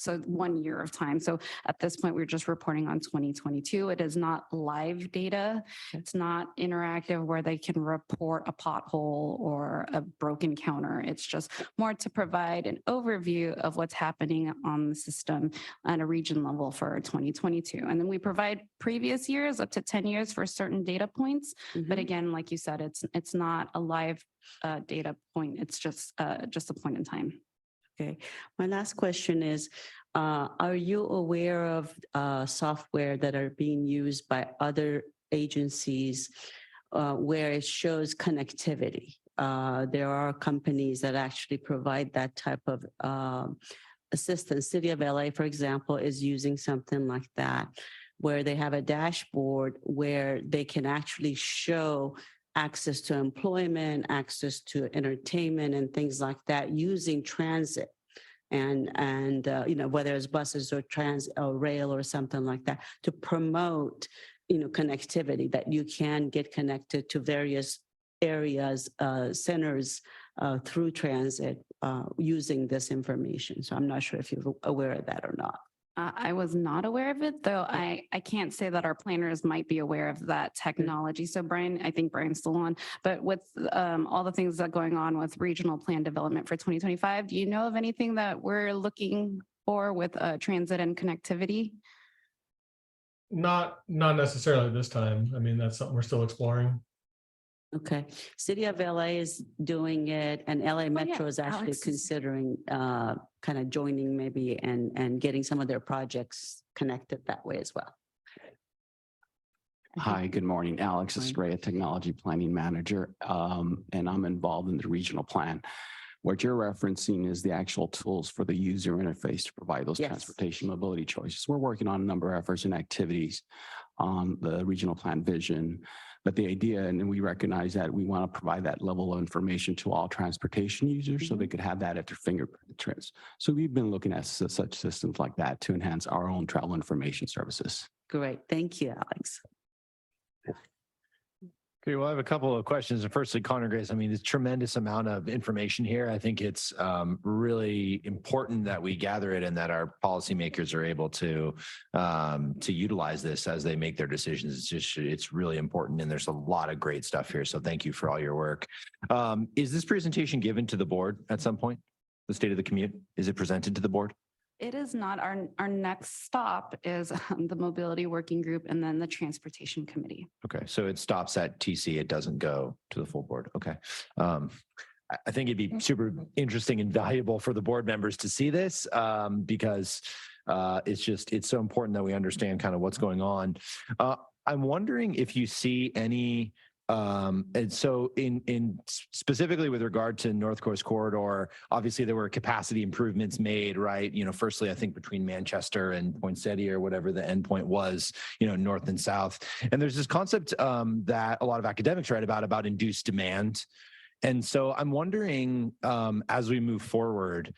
1 year of time. So at this point, we're just reporting on 2022. It is not live data. It's not interactive where they can report a pothole or a broken counter. It's just more to provide an overview of what's happening on the system at a region level for 2022. And then we provide previous years up to 10 years for certain data points. But again, like you said, it's not a live data point. It's just a point in time. Okay. My last question is, are you aware of software that are being used by other agencies where it shows connectivity? There are companies that actually provide that type of assistance. City of LA, for example, is using something like that, where they have a dashboard where they can actually show access to employment, access to entertainment and things like that using transit. And whether it's buses or or rail or something like that, to promote, connectivity, that you can get connected to various areas, centers through transit using this information. So I'm not sure if you're aware of that or not. I was not aware of it, though I can't say that our planners might be aware of that technology. So Brian, I think Brian's still on, but with all the things that are going on with regional plan development for 2025, do you know of anything that we're looking or with transit and connectivity? Not necessarily this time. I mean, that's something we're still exploring. Okay, City of LA is doing it, and LA Metro is actually Alex is- considering kind of joining maybe and getting some of their projects connected that way as well. Hi, good morning. Alex Estrella, Technology Planning Manager, and I'm involved in the regional plan. What you're referencing is the actual tools for the user interface to provide those Yes. transportation mobility choices. We're working on a number of efforts and activities on the regional plan vision. But the idea, and we recognize that we want to provide that level of information to all transportation users so they could have that at their fingerprints. So we've been looking at such systems like that to enhance our own travel information services. Great, thank you, Alex. Okay, well, I have a couple of questions. And firstly, Connor, Grace, I mean, there's tremendous amount of information here. I think it's really important that we gather it and that our policymakers are able to utilize this as they make their decisions. It's really important. And there's a lot of great stuff here. So thank you for all your work. Is this presentation given to the board at some point? The state of the commute? Is it presented to the board? It is not. Our next stop is the mobility working group and then the transportation committee. Okay, so it stops at TC. It doesn't go to the full board. Okay. I think it'd be super interesting and valuable for the board members to see this because it's so important that we understand kind of what's going on. I'm wondering if you see any and so in specifically with regard to North Coast Corridor, obviously there were capacity improvements made, right? You know, firstly, I think between Manchester and Poinsettia or whatever the endpoint was, you know, north and south. And there's this concept that a lot of academics write about induced demand. And so I'm wondering, as we move forward,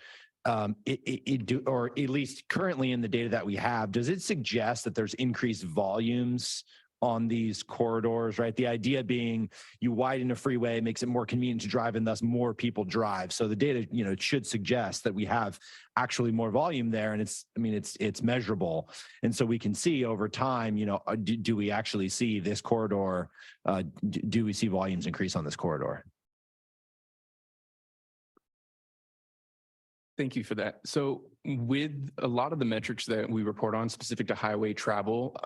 or at least currently in the data that we have, does it suggest that there's increased volumes on these corridors, right? The idea being you widen a freeway, makes it more convenient to drive and thus more people drive. So the data, you know, it should suggest that we have actually more volume there. And it's measurable. And so we can see over time, you know, do we actually see this corridor? Do we see volumes increase on this corridor? Thank you for that. So with a lot of the metrics that we report on specific to highway travel,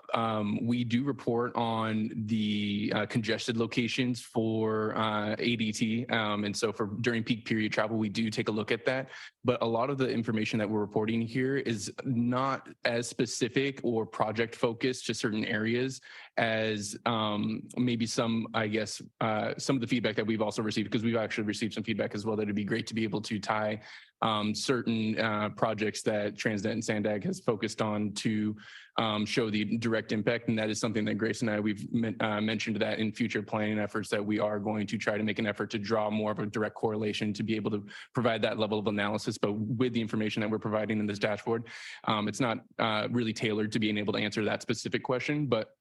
we do report on the congested locations for ADT. And so for during peak period travel, we do take a look at that. But a lot of the information that we're reporting here is not as specific or project focused to certain areas as maybe some, I guess, some of the feedback that we've also received, because we've actually received some feedback as well that it'd be great to be able to tie certain projects that Transnet and SANDAG has focused on to show the direct impact. And that is something that Grace and I, we've mentioned that in future planning efforts that we are going to try to make an effort to draw more of a direct correlation to be able to provide that level of analysis. But with the information that we're providing in this dashboard, it's not really tailored to being able to answer that specific question, but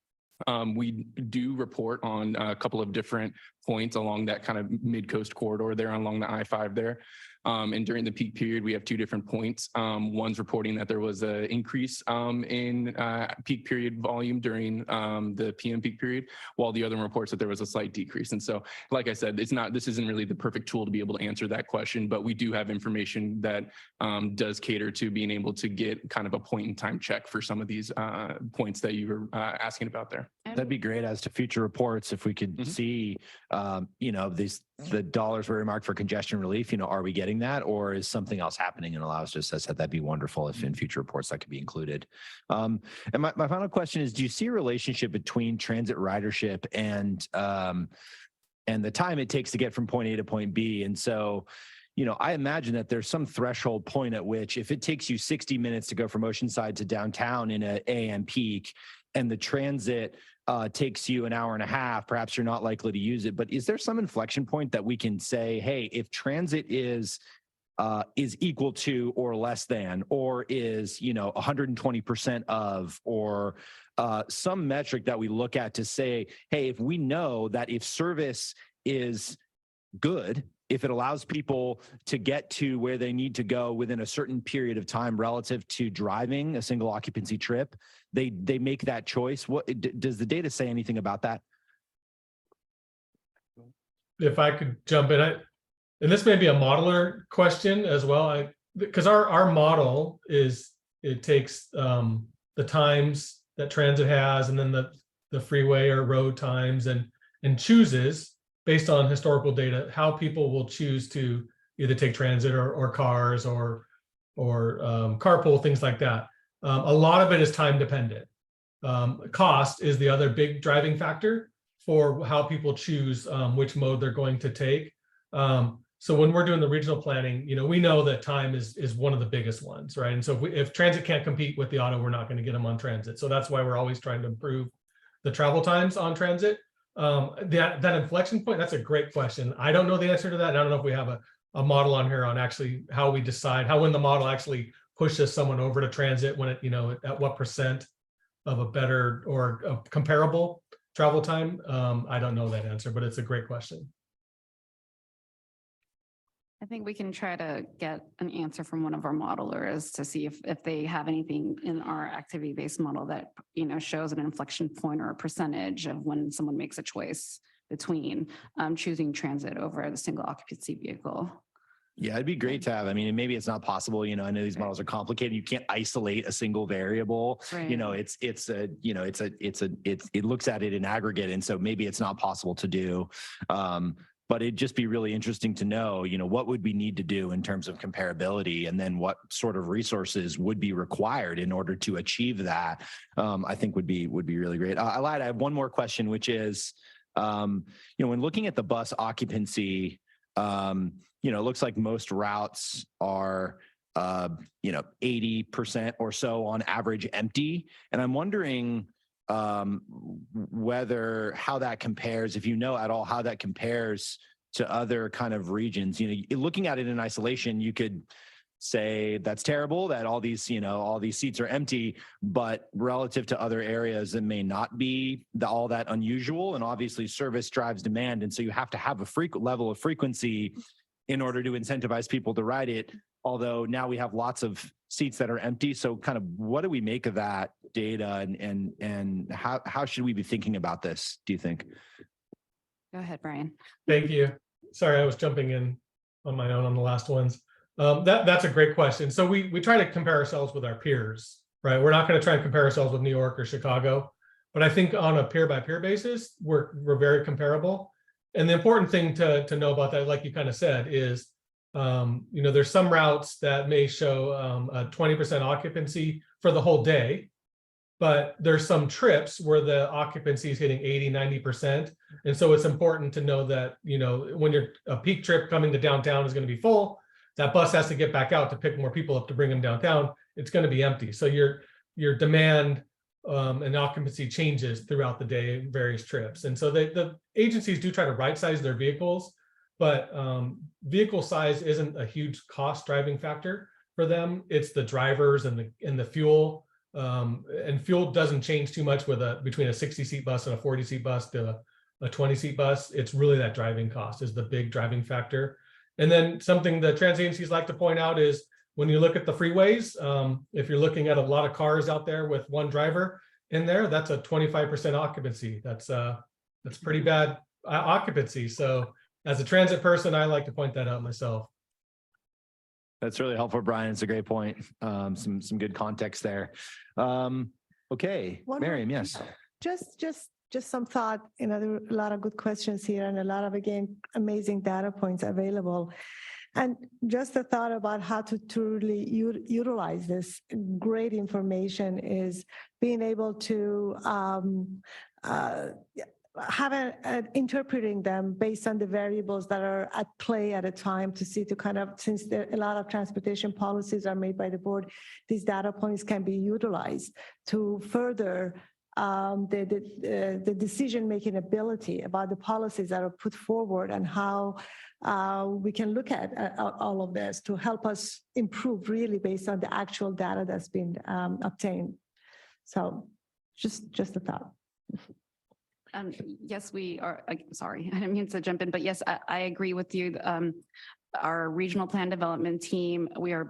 we do report on a couple of different points along that kind of mid-coast corridor there along the I-5 there. And during the peak period, we have two different points. One's reporting that there was an increase in peak period volume during the PM peak period, while the other one reports that there was a slight decrease. And so, like I said, this isn't really the perfect tool to be able to answer that question, but we do have information that does cater to being able to get kind of a point in time check for some of these points that you were asking about there. That'd be great as to future reports. If we could see, you know, the dollars were earmarked for congestion relief, you know, are we getting that, or is something else happening and allows us to assess that? That'd be wonderful if in future reports that could be included. And my final question is, do you see a relationship between transit ridership and the time it takes to get from point A to point B? And so, you know, I imagine that there's some threshold point at which if it takes you 60 minutes to go from Oceanside to downtown in an AM peak and the transit takes you an hour and a half, perhaps you're not likely to use it. But is there some inflection point that we can say, hey, if transit is equal to or less than, or is, you know, 120% of, or some metric that we look at to say, hey, if we know that if service is good, if it allows people to get to where they need to go within a certain period of time relative to driving a single occupancy trip, they make that choice. What does the data say anything about that? If I could jump in, and this may be a modeler question as well, because our model is it takes the times that transit has, and then the freeway or road times, and chooses based on historical data how people will choose to either take transit or cars or carpool, things like that. A lot of it is time dependent. Cost is the other big driving factor for how people choose which mode they're going to take. So when we're doing the regional planning, we know that time is one of the biggest ones, right? And so if transit can't compete with the auto, we're not going to get them on transit. So that's why we're always trying to improve the travel times on transit. That inflection point, that's a great question. I don't know the answer to that. And I don't know if we have a model on here on actually how we decide when the model actually pushes someone over to transit, when it, at what % of a better or a comparable travel time. I don't know that answer, but it's a great question. I think we can try to get an answer from one of our modelers to see if they have anything in our activity-based model that, shows an inflection point or a percentage of when someone makes a choice between choosing transit over the single occupancy vehicle. Yeah, it'd be great to have. I mean, maybe it's not possible. I know these models are complicated. You can't isolate a single variable. Right. It looks at it in aggregate, and so maybe it's not possible to do. But it'd just be really interesting to know, what would we need to do in terms of comparability, and then what sort of resources would be required in order to achieve that. I think would be really great. I lied. I have one more question, which is, when looking at the bus occupancy, it looks like most routes are 80% or so on average empty, and I'm wondering how that compares, if at all, how that compares to other kind of regions. Looking at it in isolation, you could say that's terrible that all these seats are empty, but relative to other areas, it may not be all that unusual. And obviously service drives demand. And so you have to have a level of frequency in order to incentivize people to ride it. Although now we have lots of seats that are empty. So kind of what do we make of that data, and how should we be thinking about this, do you think? Go ahead, Brian. Thank you. Sorry, I was jumping in on my own on the last ones. That's a great question. So we try to compare ourselves with our peers, right? We're not going to try and compare ourselves with New York or Chicago, but I think on a peer by peer basis, we're very comparable. And the important thing to know about that, like you kind of said, is there's some routes that may show a 20% occupancy for the whole day, but there's some trips where the occupancy is hitting 80, 90%. And so it's important to know that, when a peak trip coming to downtown is going to be full, that bus has to get back out to pick more people up to bring them downtown. It's going to be empty. So your demand and occupancy changes throughout the day in various trips. And so the agencies do try to right size their vehicles, but vehicle size isn't a huge cost driving factor for them. It's the drivers and the fuel. And fuel doesn't change too much between a 60-seat bus and a 40-seat bus to a 20-seat bus. It's really that driving cost is the big driving factor. And then something the transit agencies like to point out is when you look at the freeways, if you're looking at a lot of cars out there with one driver in there, that's a 25% occupancy. That's pretty bad occupancy. So as a transit person, I like to point that out myself. That's really helpful, Brian. It's a great point. Some good context there. Okay, Miriam, yes. Just some thought, there are a lot of good questions here and a lot of, again, amazing data points available. And just a thought about how to truly utilize this great information is being able to interpreting them based on the variables that are at play at a time to see since a lot of transportation policies are made by the board, these data points can be utilized to further the decision-making ability about the policies that are put forward and how we can look at all of this to help us improve really based on the actual data that's been obtained. So just a thought. Yes, we are. Sorry, I didn't mean to jump in, but yes, I agree with you. our regional plan development team, we are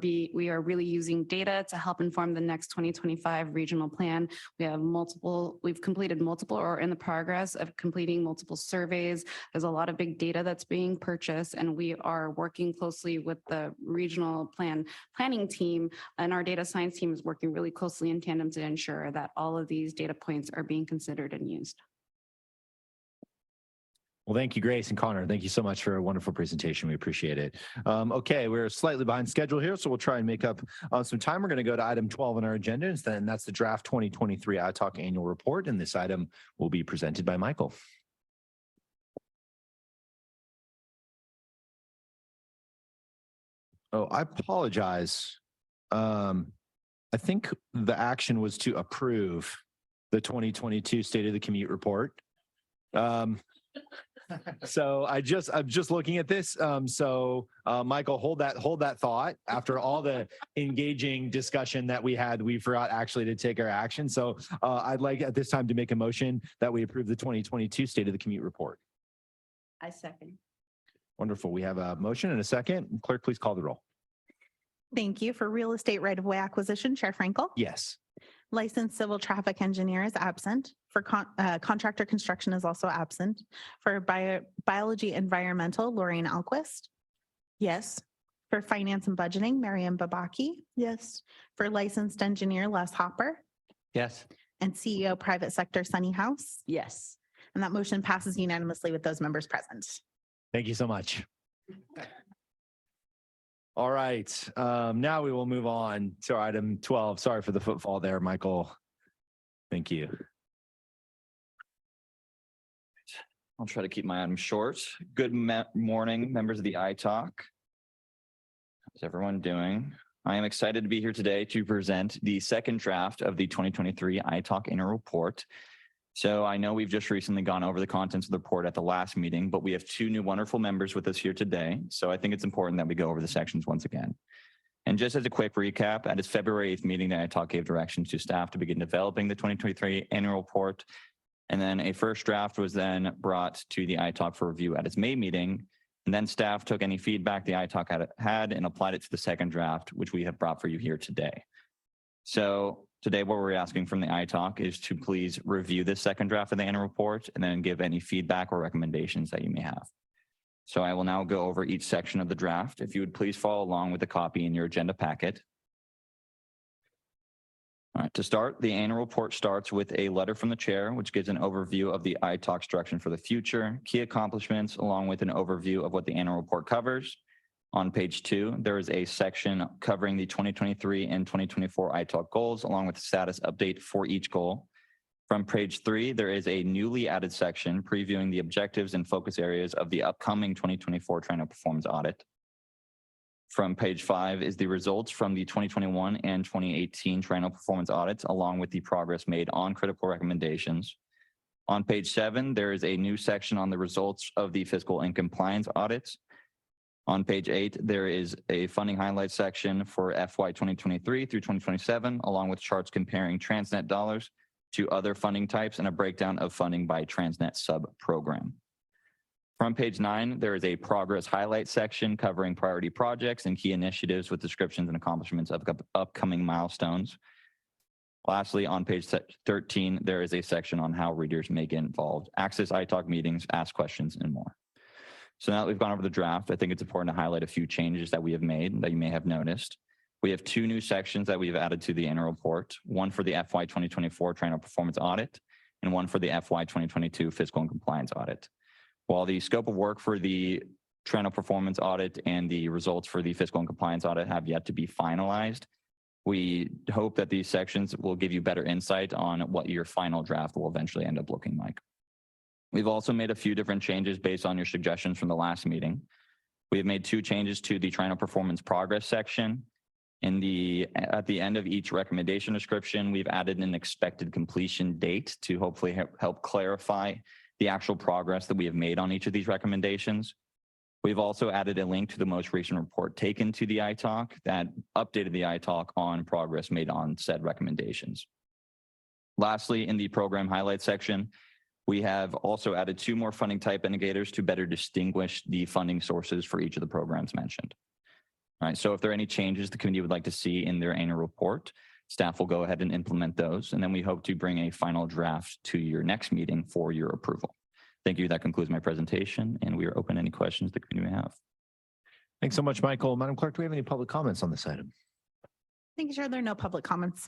really using data to help inform the next 2025 regional plan. We've completed multiple or in the progress of completing multiple surveys. There's a lot of big data that's being purchased, and we are working closely with the regional planning team, and our data science team is working really closely in tandem to ensure that all of these data points are being considered and used. Well, thank you, Grace and Connor. Thank you so much for a wonderful presentation. We appreciate it. Okay, we're slightly behind schedule here, so we'll try and make up some time. We're going to go to item 12 on our agenda, and that's the draft 2023 ITALK annual report, and this item will be presented by Michael. Oh, I apologize. I think the action was to approve the 2022 State of the Commute report. So I'm just looking at this. Michael, hold that thought. After all the engaging discussion that we had, we forgot actually to take our action. So I'd like at this time to make a motion that we approve the 2022 State of the Commute report. I second. Wonderful. We have a motion and a second. Clerk, please call the roll. Thank you. For real estate right-of-way acquisition, Chair Frankel. Yes. Licensed civil traffic engineer is absent. For contractor construction is also absent. For biology environmental, Lorraine Alquist. Yes. For finance and budgeting, Miriam Babaki. Yes. For licensed engineer, Les Hopper. Yes. And CEO private sector, Sunny House. Yes. And that motion passes unanimously with those members present. Thank you so much. All right, now we will move on to item 12. Sorry for the footfall there, Michael. Thank you. I'll try to keep my item short. Good morning, members of the ITALK. How's everyone doing? I am excited to be here today to present the second draft of the 2023 ITALK annual report. So I know we've just recently gone over the contents of the report at the last meeting, but we have two new wonderful members with us here today. So I think it's important that we go over the sections once again. And just as a quick recap, at its February 8th meeting, the ITALK gave directions to staff to begin developing the 2023 annual report. And then a first draft was then brought to the ITALK for review at its May meeting. And then staff took any feedback the ITALK had and applied it to the second draft, which we have brought for you here today. So today, what we're asking from the ITALK is to please review this second draft of the annual report and then give any feedback or recommendations that you may have. So I will now go over each section of the draft. If you would please follow along with the copy in your agenda packet. All right, to start, the annual report starts with a letter from the chair, which gives an overview of the ITALK's direction for the future, key accomplishments, along with an overview of what the annual report covers. On page 2, there is a section covering the 2023 and 2024 ITALK goals, along with the status update for each goal. From page 3, there is a newly added section previewing the objectives and focus areas of the upcoming 2024 Triennial Performance Audit. From page 5 is the results from the 2021 and 2018 Triennial Performance Audits, along with the progress made on critical recommendations. On page 7, there is a new section on the results of the fiscal and compliance audits. On page 8, there is a funding highlights section for FY 2023 through 2027, along with charts comparing Transnet dollars to other funding types and a breakdown of funding by Transnet sub-program. From page 9, there is a progress highlight section covering priority projects and key initiatives with descriptions and accomplishments of upcoming milestones. Lastly, on page 13, there is a section on how readers may get involved, access ITALK meetings, ask questions, and more. So now that we've gone over the draft, I think it's important to highlight a few changes that we have made that you may have noticed. We have 2 new sections that we've added to the annual report, one for the FY 2024 Triennial Performance Audit and one for the FY 2022 Fiscal and Compliance Audit. While the scope of work for the Triennial Performance Audit and the results for the Fiscal and Compliance Audit have yet to be finalized, we hope that these sections will give you better insight on what your final draft will eventually end up looking like. We've also made a few different changes based on your suggestions from the last meeting. We have made 2 changes to the Triennial Performance Progress section. At the end of each recommendation description, we've added an expected completion date to hopefully help clarify the actual progress that we have made on each of these recommendations. We've also added a link to the most recent report taken to the ITALK that updated the ITALK on progress made on said recommendations. Lastly, in the program highlights section, We have also added 2 more funding type indicators to better distinguish the funding sources for each of the programs mentioned. All right, so if there are any changes the committee would like to see in their annual report, staff will go ahead and implement those, and then we hope to bring a final draft to your next meeting for your approval. Thank you. That concludes my presentation, and we are open to any questions the committee may have. Thanks so much, Michael. Madam Clerk, do we have any public comments on this item? Thank you, Chair. There are no public comments.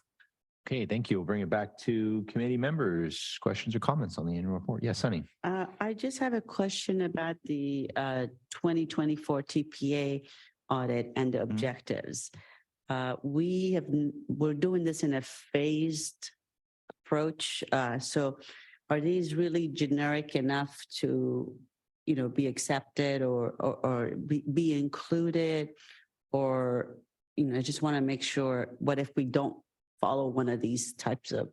Okay, thank you. We'll bring it back to committee members. Questions or comments on the annual report? Yes, Sunny. I just have a question about the 2024 TPA audit and the objectives. We're doing this in a phased approach. So are these really generic enough to, be accepted or be included? Or, I just want to make sure, what if we don't follow one of these types of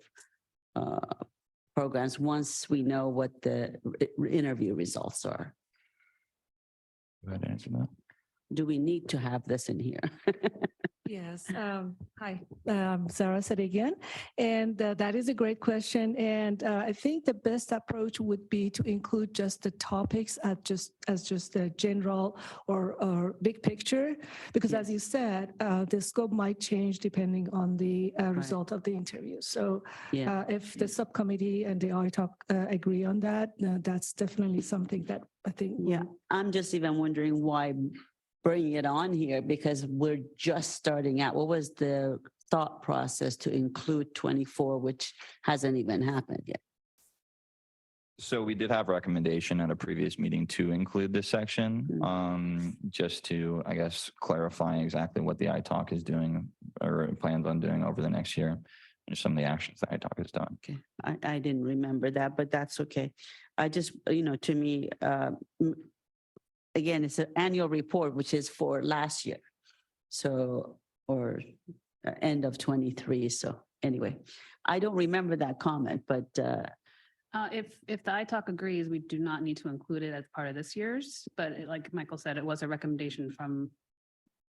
programs once we know what the interview results are? Go ahead and answer that. Do we need to have this in here? Yes. Hi, Sarah Sadigian. And that is a great question. And I think the best approach would be to include just the topics as just a general or big picture, because as you said, the scope might change depending on the result of the interview. So if the subcommittee and the ITAC agree on that, that's definitely something that I think. Yeah, I'm just even wondering why bring it on here, because we're just starting out. What was the thought process to include 24, which hasn't even happened yet? So we did have recommendation at a previous meeting to include this section, just to, I guess, clarify exactly what the ITAC is doing or plans on doing over the next year, and some of the actions that ITAC has done. Okay, I didn't remember that, but that's okay. I just, to me, again, it's an annual report, which is for last year. So, or end of 23. So anyway, I don't remember that comment, but. If the ITAC agrees, we do not need to include it as part of this year's, but like Michael said, it was a recommendation from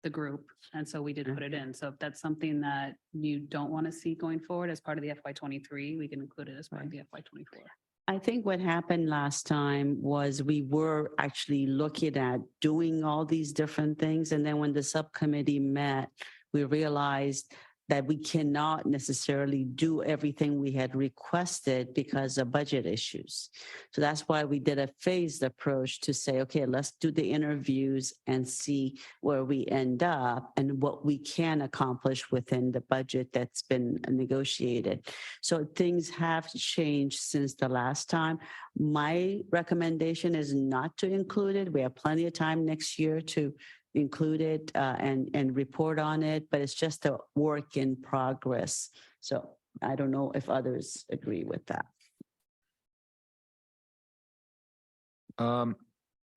the group. And so we did put it in. So if that's something that you don't want to see going forward as part of the FY23, we can include it as part of the FY24. I think what happened last time was we were actually looking at doing all these different things. And then when the subcommittee met, we realized that we cannot necessarily do everything we had requested because of budget issues. So that's why we did a phased approach to say, okay, let's do the interviews and see where we end up and what we can accomplish within the budget that's been negotiated. So things have changed since the last time. My recommendation is not to include it. We have plenty of time next year to include it and report on it, but it's just a work in progress. So I don't know if others agree with that.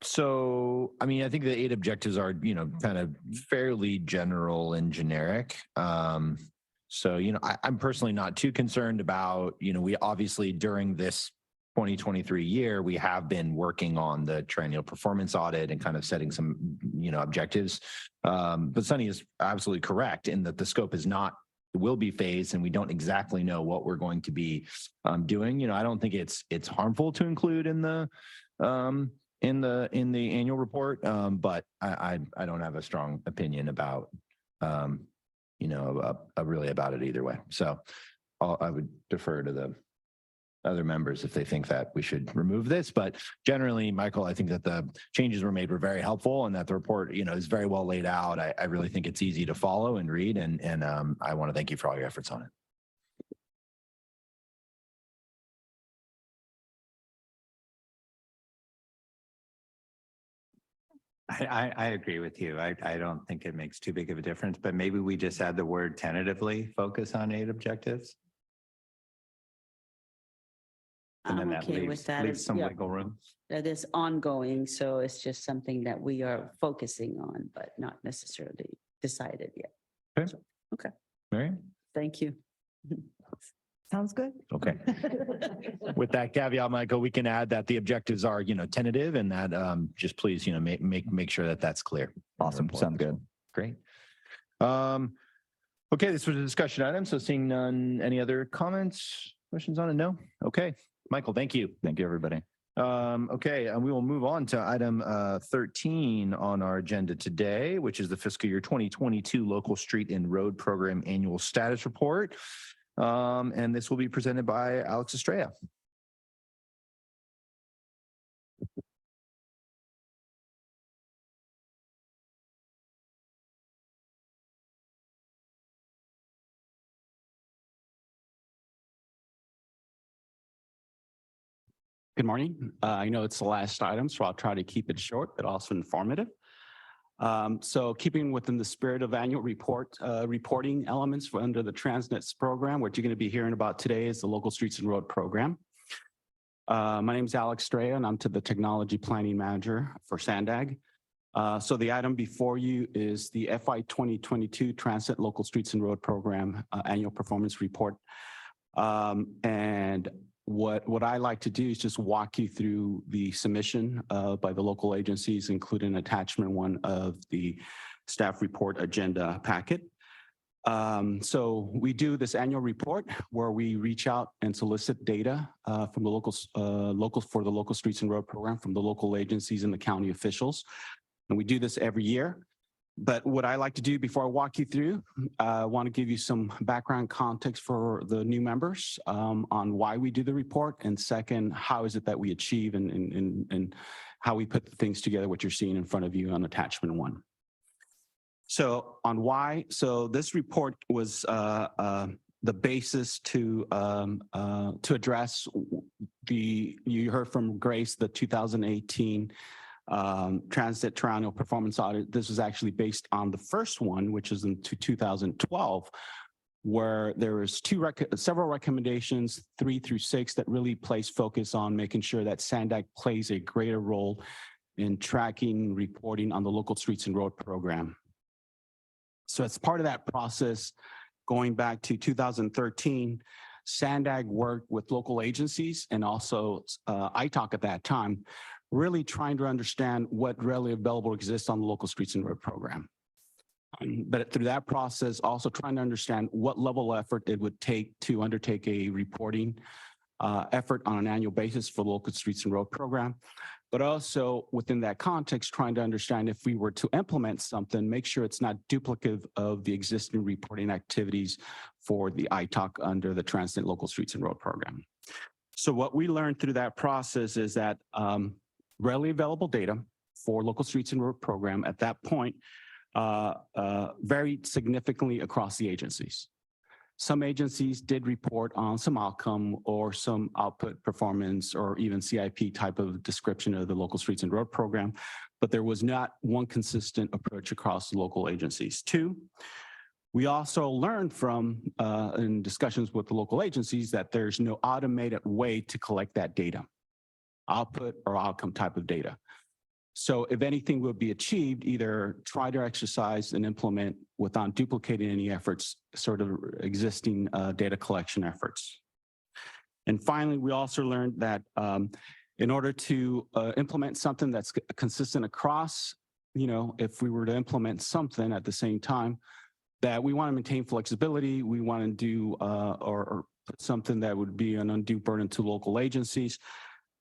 So, I mean, I think the 8 objectives are, kind of fairly general and generic. So, I'm personally not too concerned about, we obviously during this 2023 year, we have been working on the triennial performance audit and kind of setting some, objectives. But Sunny is absolutely correct in that the scope is not, will be phased, and we don't exactly know what we're going to be doing. I don't think it's harmful to include in the annual report, but I don't have a strong opinion about really about it either way. So I would defer to the other members if they think that we should remove this. But generally, Michael, I think that the changes were made were very helpful and that the report, is very well laid out. I really think it's easy to follow and read. And I want to thank you for all your efforts on it. I agree with you. I don't think it makes too big of a difference, but maybe we just add the word tentatively focus on 8 objectives. And then that leaves some wiggle room. That is ongoing, so it's just something that we are focusing on, but not necessarily decided yet. Okay. So, okay. Mary? Thank you. Sounds good. Okay. With that caveat, Michael, we can add that the objectives are, tentative, and that just please, make sure that that's clear. Awesome. Sounds good. Great. Okay, this was a discussion item. So seeing none, any other comments, questions on it? No. Okay. Michael, thank you. Thank you, everybody. Okay, and we will move on to item 13 on our agenda today, which is the fiscal year 2022 Local Street and Road Program Annual Status Report. And this will be presented by Alex Estrella. Good morning. I know it's the last item, so I'll try to keep it short, but also informative. So keeping within the spirit of annual reporting elements under the Transnet's program, what you're going to be hearing about today is the Local Streets and Road Program. My name is Alex Estrella, and I'm the Technology Planning Manager for SANDAG. So the item before you is the FY 2022 Transnet Local Streets and Road Program Annual Performance Report. And what I like to do is just walk you through the submission by the local agencies, including attachment 1 of the staff report agenda packet. So we do this annual report where we reach out and solicit data from the for the Local Streets and Road Program from the local agencies and the county officials. And we do this every year. But what I like to do before I walk you through, I want to give you some background context for the new members on why we do the report. And second, how is it that we achieve and how we put things together, what you're seeing in front of you on attachment 1. So on why, so this report was the basis to address you heard from Grace, the 2018 Transit Triennial Performance Audit. This was actually based on the first one, which is in 2012, where there was several recommendations, 3 through 6, that really place focus on making sure that SANDAG plays a greater role in tracking, reporting on the Local Streets and Road Program. So as part of that process, going back to 2013, SANDAG worked with local agencies and also ITOC at that time, really trying to understand what readily available exists on the Local Streets and Road Program. But through that process, also trying to understand what level of effort it would take to undertake a reporting effort on an annual basis for the Local Streets and Road Program. But also within that context, trying to understand if we were to implement something, make sure it's not duplicative of the existing reporting activities for the ITOC under the Transnet Local Streets and Road Program. So what we learned through that process is that readily available data for Local Streets and Road Program at that point varied significantly across the agencies. Some agencies did report on some outcome or some output performance or even CIP type of description of the Local Streets and Road Program, but there was not one consistent approach across the local agencies. 2, we also learned from in discussions with the local agencies that there's no automated way to collect that data, output or outcome type of data. So if anything would be achieved, either try to exercise and implement without duplicating any efforts, sort of existing data collection efforts. And finally, we also learned that in order to implement something that's consistent across, if we were to implement something at the same time, that we want to maintain flexibility, we want to do or put something that would be an undue burden to local agencies,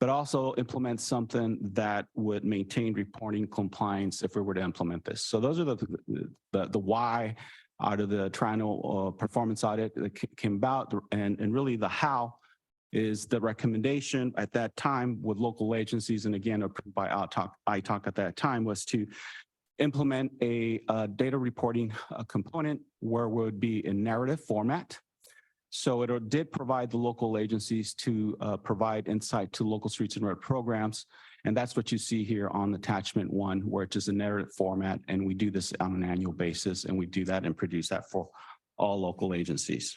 but also implement something that would maintain reporting compliance if we were to implement this. So those are the why out of the triennial performance audit that came about, and really the how is the recommendation at that time with local agencies, and again approved by ITOC at that time, was to implement a data reporting component where it would be in narrative format. So it did provide the local agencies to provide insight to Local Streets and Road Programs. And that's what you see here on attachment 1, where it is a narrative format. And we do this on an annual basis, and we do that and produce that for all local agencies.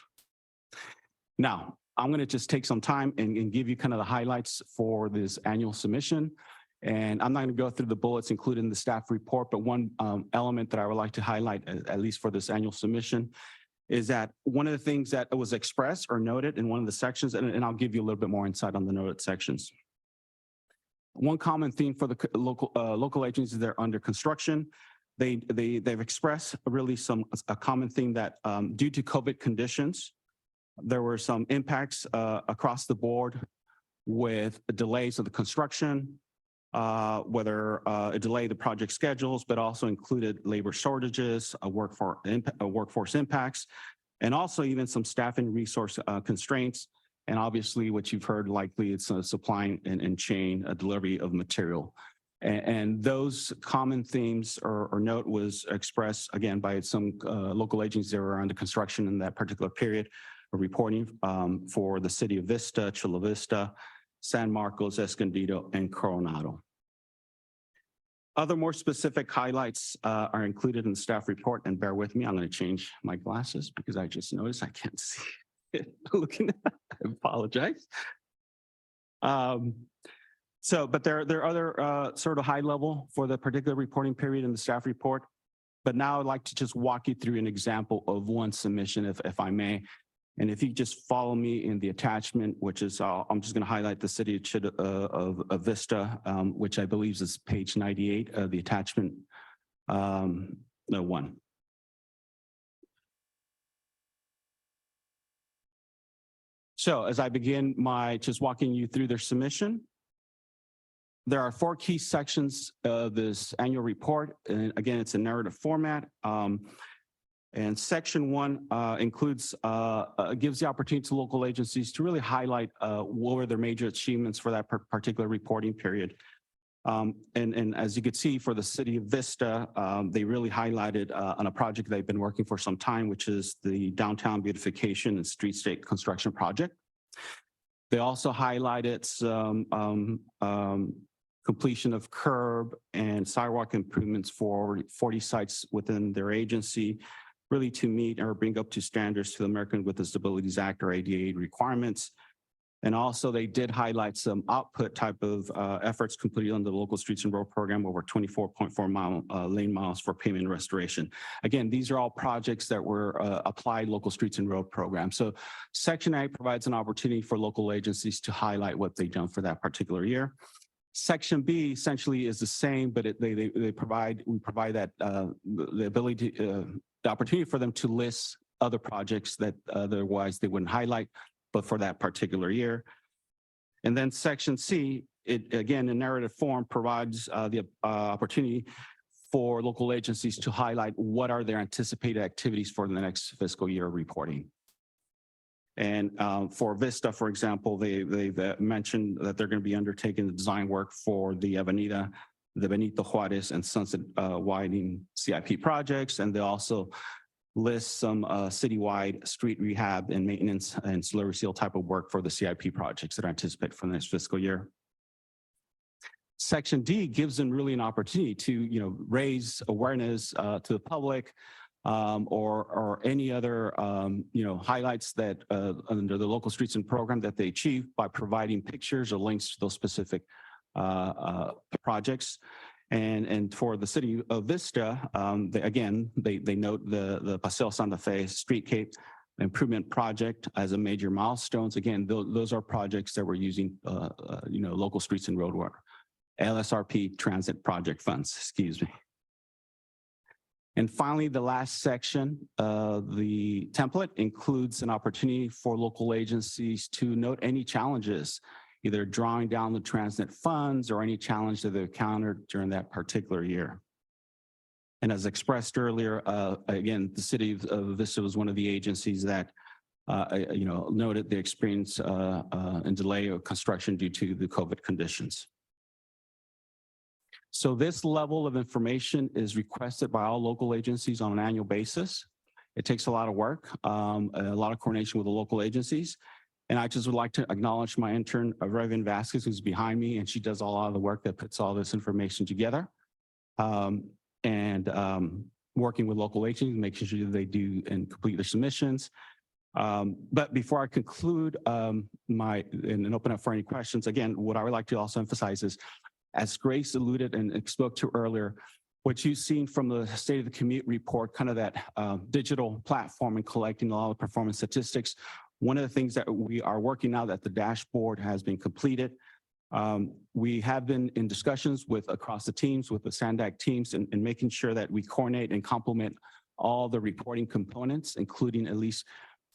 Now, I'm going to just take some time and give you kind of the highlights for this annual submission. And I'm not going to go through the bullets included in the staff report, but one element that I would like to highlight, at least for this annual submission, is that one of the things that was expressed or noted in one of the sections, and I'll give you a little bit more insight on the noted sections. One common theme for the local agencies that are under construction, they've expressed really a common theme that due to COVID conditions, there were some impacts across the board with delays of the construction, whether it delayed the project schedules, but also included labor shortages, workforce impacts, and also even some staffing resource constraints. And obviously what you've heard likely it's a supply and chain delivery of material. And those common themes or note was expressed again by some local agencies that were under construction in that particular period of reporting for the city of Vista, Chula Vista, San Marcos, Escondido, and Coronado. Other more specific highlights are included in the staff report, and bear with me, I'm going to change my glasses because I just noticed I can't see it looking at it. I apologize. But there are other sort of high level for the particular reporting period in the staff report. But now I'd like to just walk you through an example of one submission, if I may. And if you just follow me in the attachment, which is, I'm just going to highlight the city of Vista, which I believe is page 98 of the attachment, one. So as I begin just walking you through their submission, there are 4 key sections of this annual report. And again, it's a narrative format. And section 1 includes, gives the opportunity to local agencies to really highlight what were their major achievements for that particular reporting period. And as you could see for the city of Vista, they really highlighted on a project they've been working for some time, which is the downtown beautification and streetscape construction project. They also highlighted some completion of curb and sidewalk improvements for 40 sites within their agency, really to meet or bring up to standards to the American with Disabilities Act or ADA requirements. And also they did highlight some output type of efforts completed on the local streets and road program, over 24.4 lane miles for pavement restoration. Again, these are all projects that were applied local streets and road program. So section 8 provides an opportunity for local agencies to highlight what they've done for that particular year. Section B essentially is the same, but we provide that the ability to, the opportunity for them to list other projects that otherwise they wouldn't highlight, but for that particular year. And then section C, it again in narrative form provides the opportunity for local agencies to highlight what are their anticipated activities for the next fiscal year reporting. And for Vista, for example, they've mentioned that they're going to be undertaking the design work for the Avenida, the Benito Juarez and Sunset widening CIP projects. And they also list some citywide street rehab and maintenance and slurry seal type of work for the CIP projects that are anticipated for the next fiscal year. Section D gives them really an opportunity to, raise awareness to the public, or any other, highlights that under the local streets and program that they achieve by providing pictures or links to those specific projects. And for the city of Vista, they note the Paseo Santa Fe Streetscape Improvement Project as a major milestones. Again, those are projects that we're using, local streets and road work, LSRP transit project funds, excuse me. And finally, the last section, the template includes an opportunity for local agencies to note any challenges, either drawing down the Transnet funds or any challenge that they've encountered during that particular year. And as expressed earlier, again, the city of Vista was one of the agencies that, noted the experience and delay of construction due to the COVID conditions. So this level of information is requested by all local agencies on an annual basis. It takes a lot of work, a lot of coordination with the local agencies. And I just would like to acknowledge my intern, Reverend Vasquez, who's behind me, and she does a lot of the work that puts all this information together. Working with local agencies, making sure that they do and complete their submissions. But before I conclude and open up for any questions, again, what I would like to also emphasize is, as Grace alluded and spoke to earlier, what you've seen from the State of the Commute report, kind of that digital platform and collecting a lot of performance statistics. One of the things that we are working now that the dashboard has been completed, we have been in discussions across the teams, with the SANDAG teams, and making sure that we coordinate and complement all the reporting components, including at least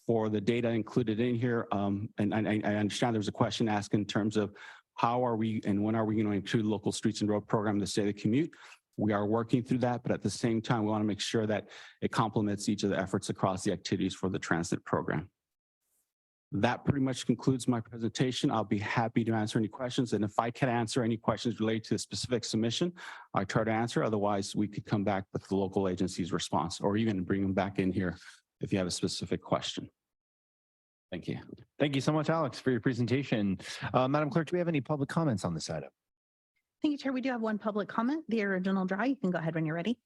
for the data included in here. And I understand there's a question asked in terms of how are we and when are we going to include local streets and road program in the state of commute? We are working through that, but at the same time, we want to make sure that it complements each of the efforts across the activities for the Transnet program. That pretty much concludes my presentation. I'll be happy to answer any questions. And if I can answer any questions related to the specific submission, I try to answer. Otherwise, we could come back with the local agency's response or even bring them back in here if you have a specific question. Thank you. Thank you so much, Alex, for your presentation. Madam Clerk, do we have any public comments on this item? Thank you, Chair. We do have one public comment, the original draw. You can go ahead when you're ready.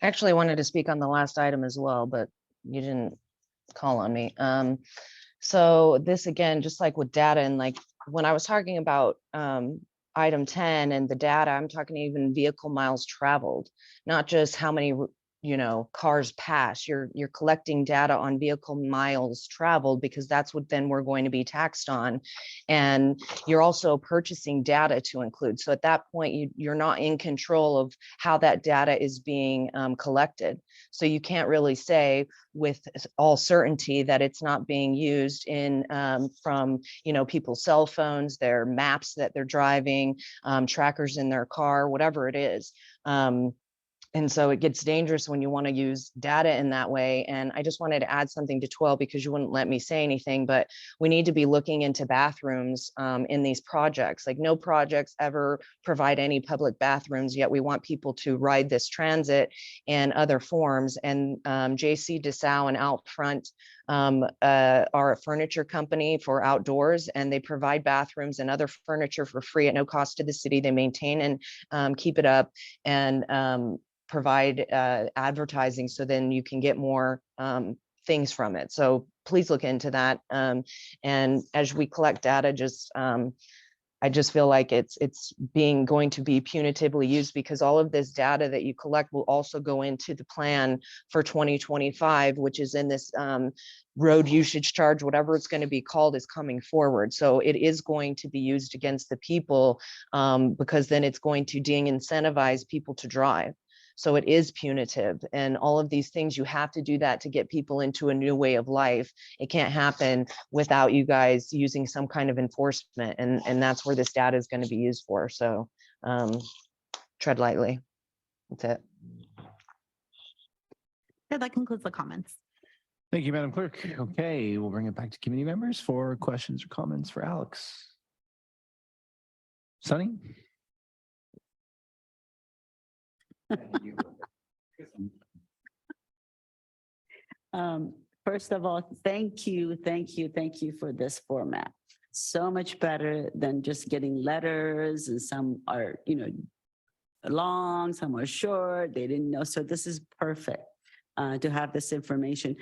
Actually, I wanted to speak on the last item as well, but you didn't call on me. So this again, just like with data and like when I was talking about item 10 and the data, I'm talking even vehicle miles traveled, not just how many cars pass. You're collecting data on vehicle miles traveled because that's what then we're going to be taxed on. And you're also purchasing data to include. So at that point, you're not in control of how that data is being collected. So you can't really say with all certainty that it's not being used in from people's cell phones, their maps that they're driving, trackers in their car, whatever it is. And so it gets dangerous when you want to use data in that way. And I just wanted to add something to 12 because you wouldn't let me say anything, but we need to be looking into bathrooms in these projects. Like no projects ever provide any public bathrooms, yet we want people to ride this transit and other forms. And JC DeSau and Outfront are a furniture company for outdoors, and they provide bathrooms and other furniture for free at no cost to the city. They maintain and keep it up and provide advertising so then you can get more things from it. So please look into that. And as we collect data, I just feel like it's going to be punitively used because all of this data that you collect will also go into the plan for 2025, which is in this road usage charge, whatever it's going to be called, is coming forward. So it is going to be used against the people because then it's going to de-incentivize people to drive. So it is punitive, and all of these things, you have to do that to get people into a new way of life. It can't happen without you guys using some kind of enforcement, and that's where this data is going to be used for. So tread lightly. That's it. Yeah, that concludes the comments. Thank you, Madam Clerk. Okay, we'll bring it back to committee members for questions or comments for Alex. Sunny? First of all, thank you for this format. So much better than just getting letters, and some are, long, some are short, they didn't know. So this is perfect to have this information.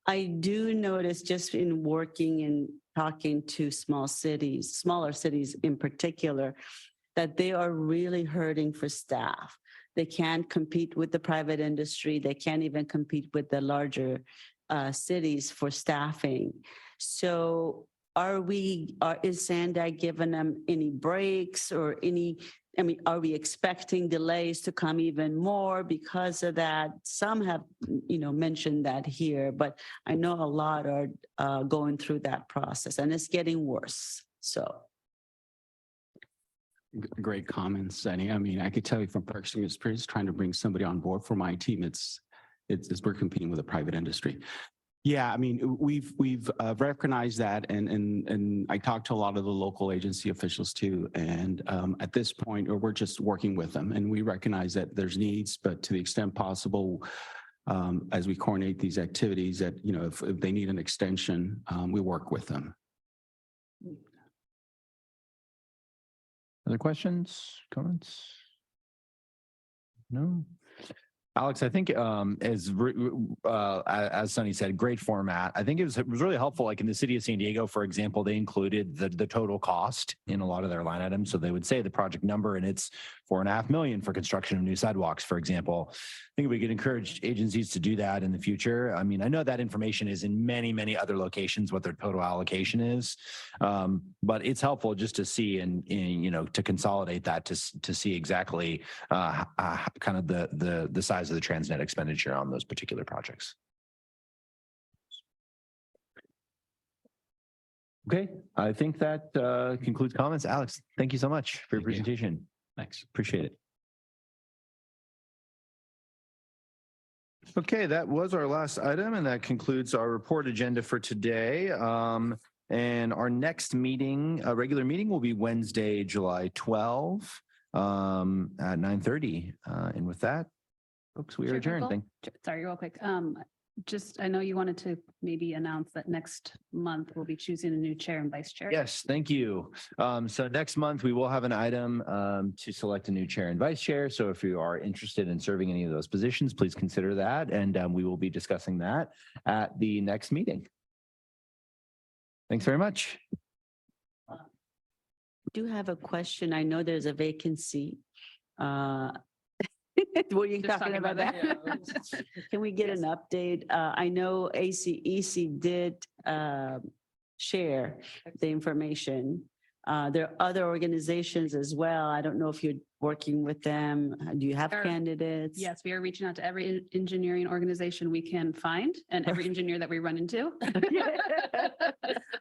I do notice just in working and talking to smaller cities in particular, that they are really hurting for staff. They can't compete with the private industry. They can't even compete with the larger cities for staffing. So is SANDAG giving them any breaks or are we expecting delays to come even more because of that? Some have, mentioned that here, but I know a lot are going through that process and it's getting worse, so. Great comments, Sunny. I mean, I could tell you from personal experience, trying to bring somebody on board for my team, it's we're competing with the private industry. Yeah, I mean, we've recognized that, and I talked to a lot of the local agency officials too. And at this point, we're just working with them, and we recognize that there's needs, but to the extent possible, as we coordinate these activities, that if they need an extension, we work with them. Other questions, comments? No. Alex, I think as Sunny said, great format. I think it was really helpful. Like in the city of San Diego, for example, they included the total cost in a lot of their line items. So they would say the project number, and it's $4.5 million for construction of new sidewalks, for example. I think we could encourage agencies to do that in the future. I mean, I know that information is in many, many other locations, what their total allocation is, but it's helpful just to see and to consolidate that to see exactly kind of the size of the Transnet expenditure on those particular projects. Okay, I think that concludes comments. Alex, thank you so much for your Thank you. presentation. Thanks, appreciate it. Okay, that was our last item, and that concludes our report agenda for today. And our next meeting, regular meeting, will be Wednesday, July 12 at 9:30. And with that, folks, we are Chair adjourned. Frankel? Sorry, real quick. Just, I know you wanted to maybe announce that next month we'll be choosing a new chair and vice chair. Yes, thank you. So next month, we will have an item to select a new chair and vice chair. So if you are interested in serving any of those positions, please consider that. And we will be discussing that at the next meeting. Thanks very much. I do have a question. I know there's a vacancy. Were you Just talking about that? Can we get an update? I know ACEC did share the information. There are other organizations as well. I don't know if you're working with them. Do you have Sure. candidates? Yes, we are reaching out to every engineering organization we can find and every engineer that we run into.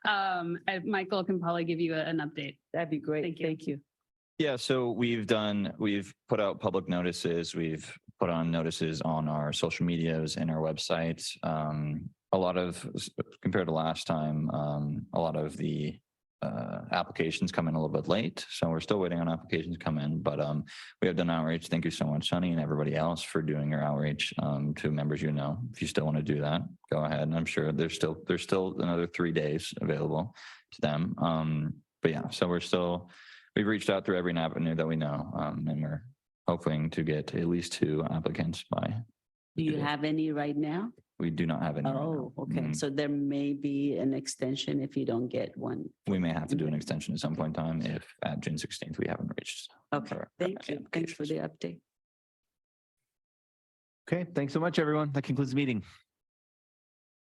And Michael can probably give you an update. That'd be great. Thank you. Thank you. Yeah, so we've put out public notices. We've put on notices on our social medias and our websites. A lot of, compared to last time, a lot of the applications come in a little bit late. So we're still waiting on applications to come in, but we have done outreach. Thank you so much, Sunny, and everybody else for doing your outreach to members. You know, if you still want to do that, go ahead. And I'm sure there's still another 3 days available to them. But yeah, so we've reached out through every avenue that we know, and we're hoping to get at least 2 applicants by. Do you have any right now? We do not have any. right now. Oh, okay. Mhm. So there may be an extension if you don't get one. We may have to do an extension at some point in time if at June 16th we haven't reached. Okay, thank you. Thanks for the update. Okay, thanks so much, everyone. That concludes the meeting.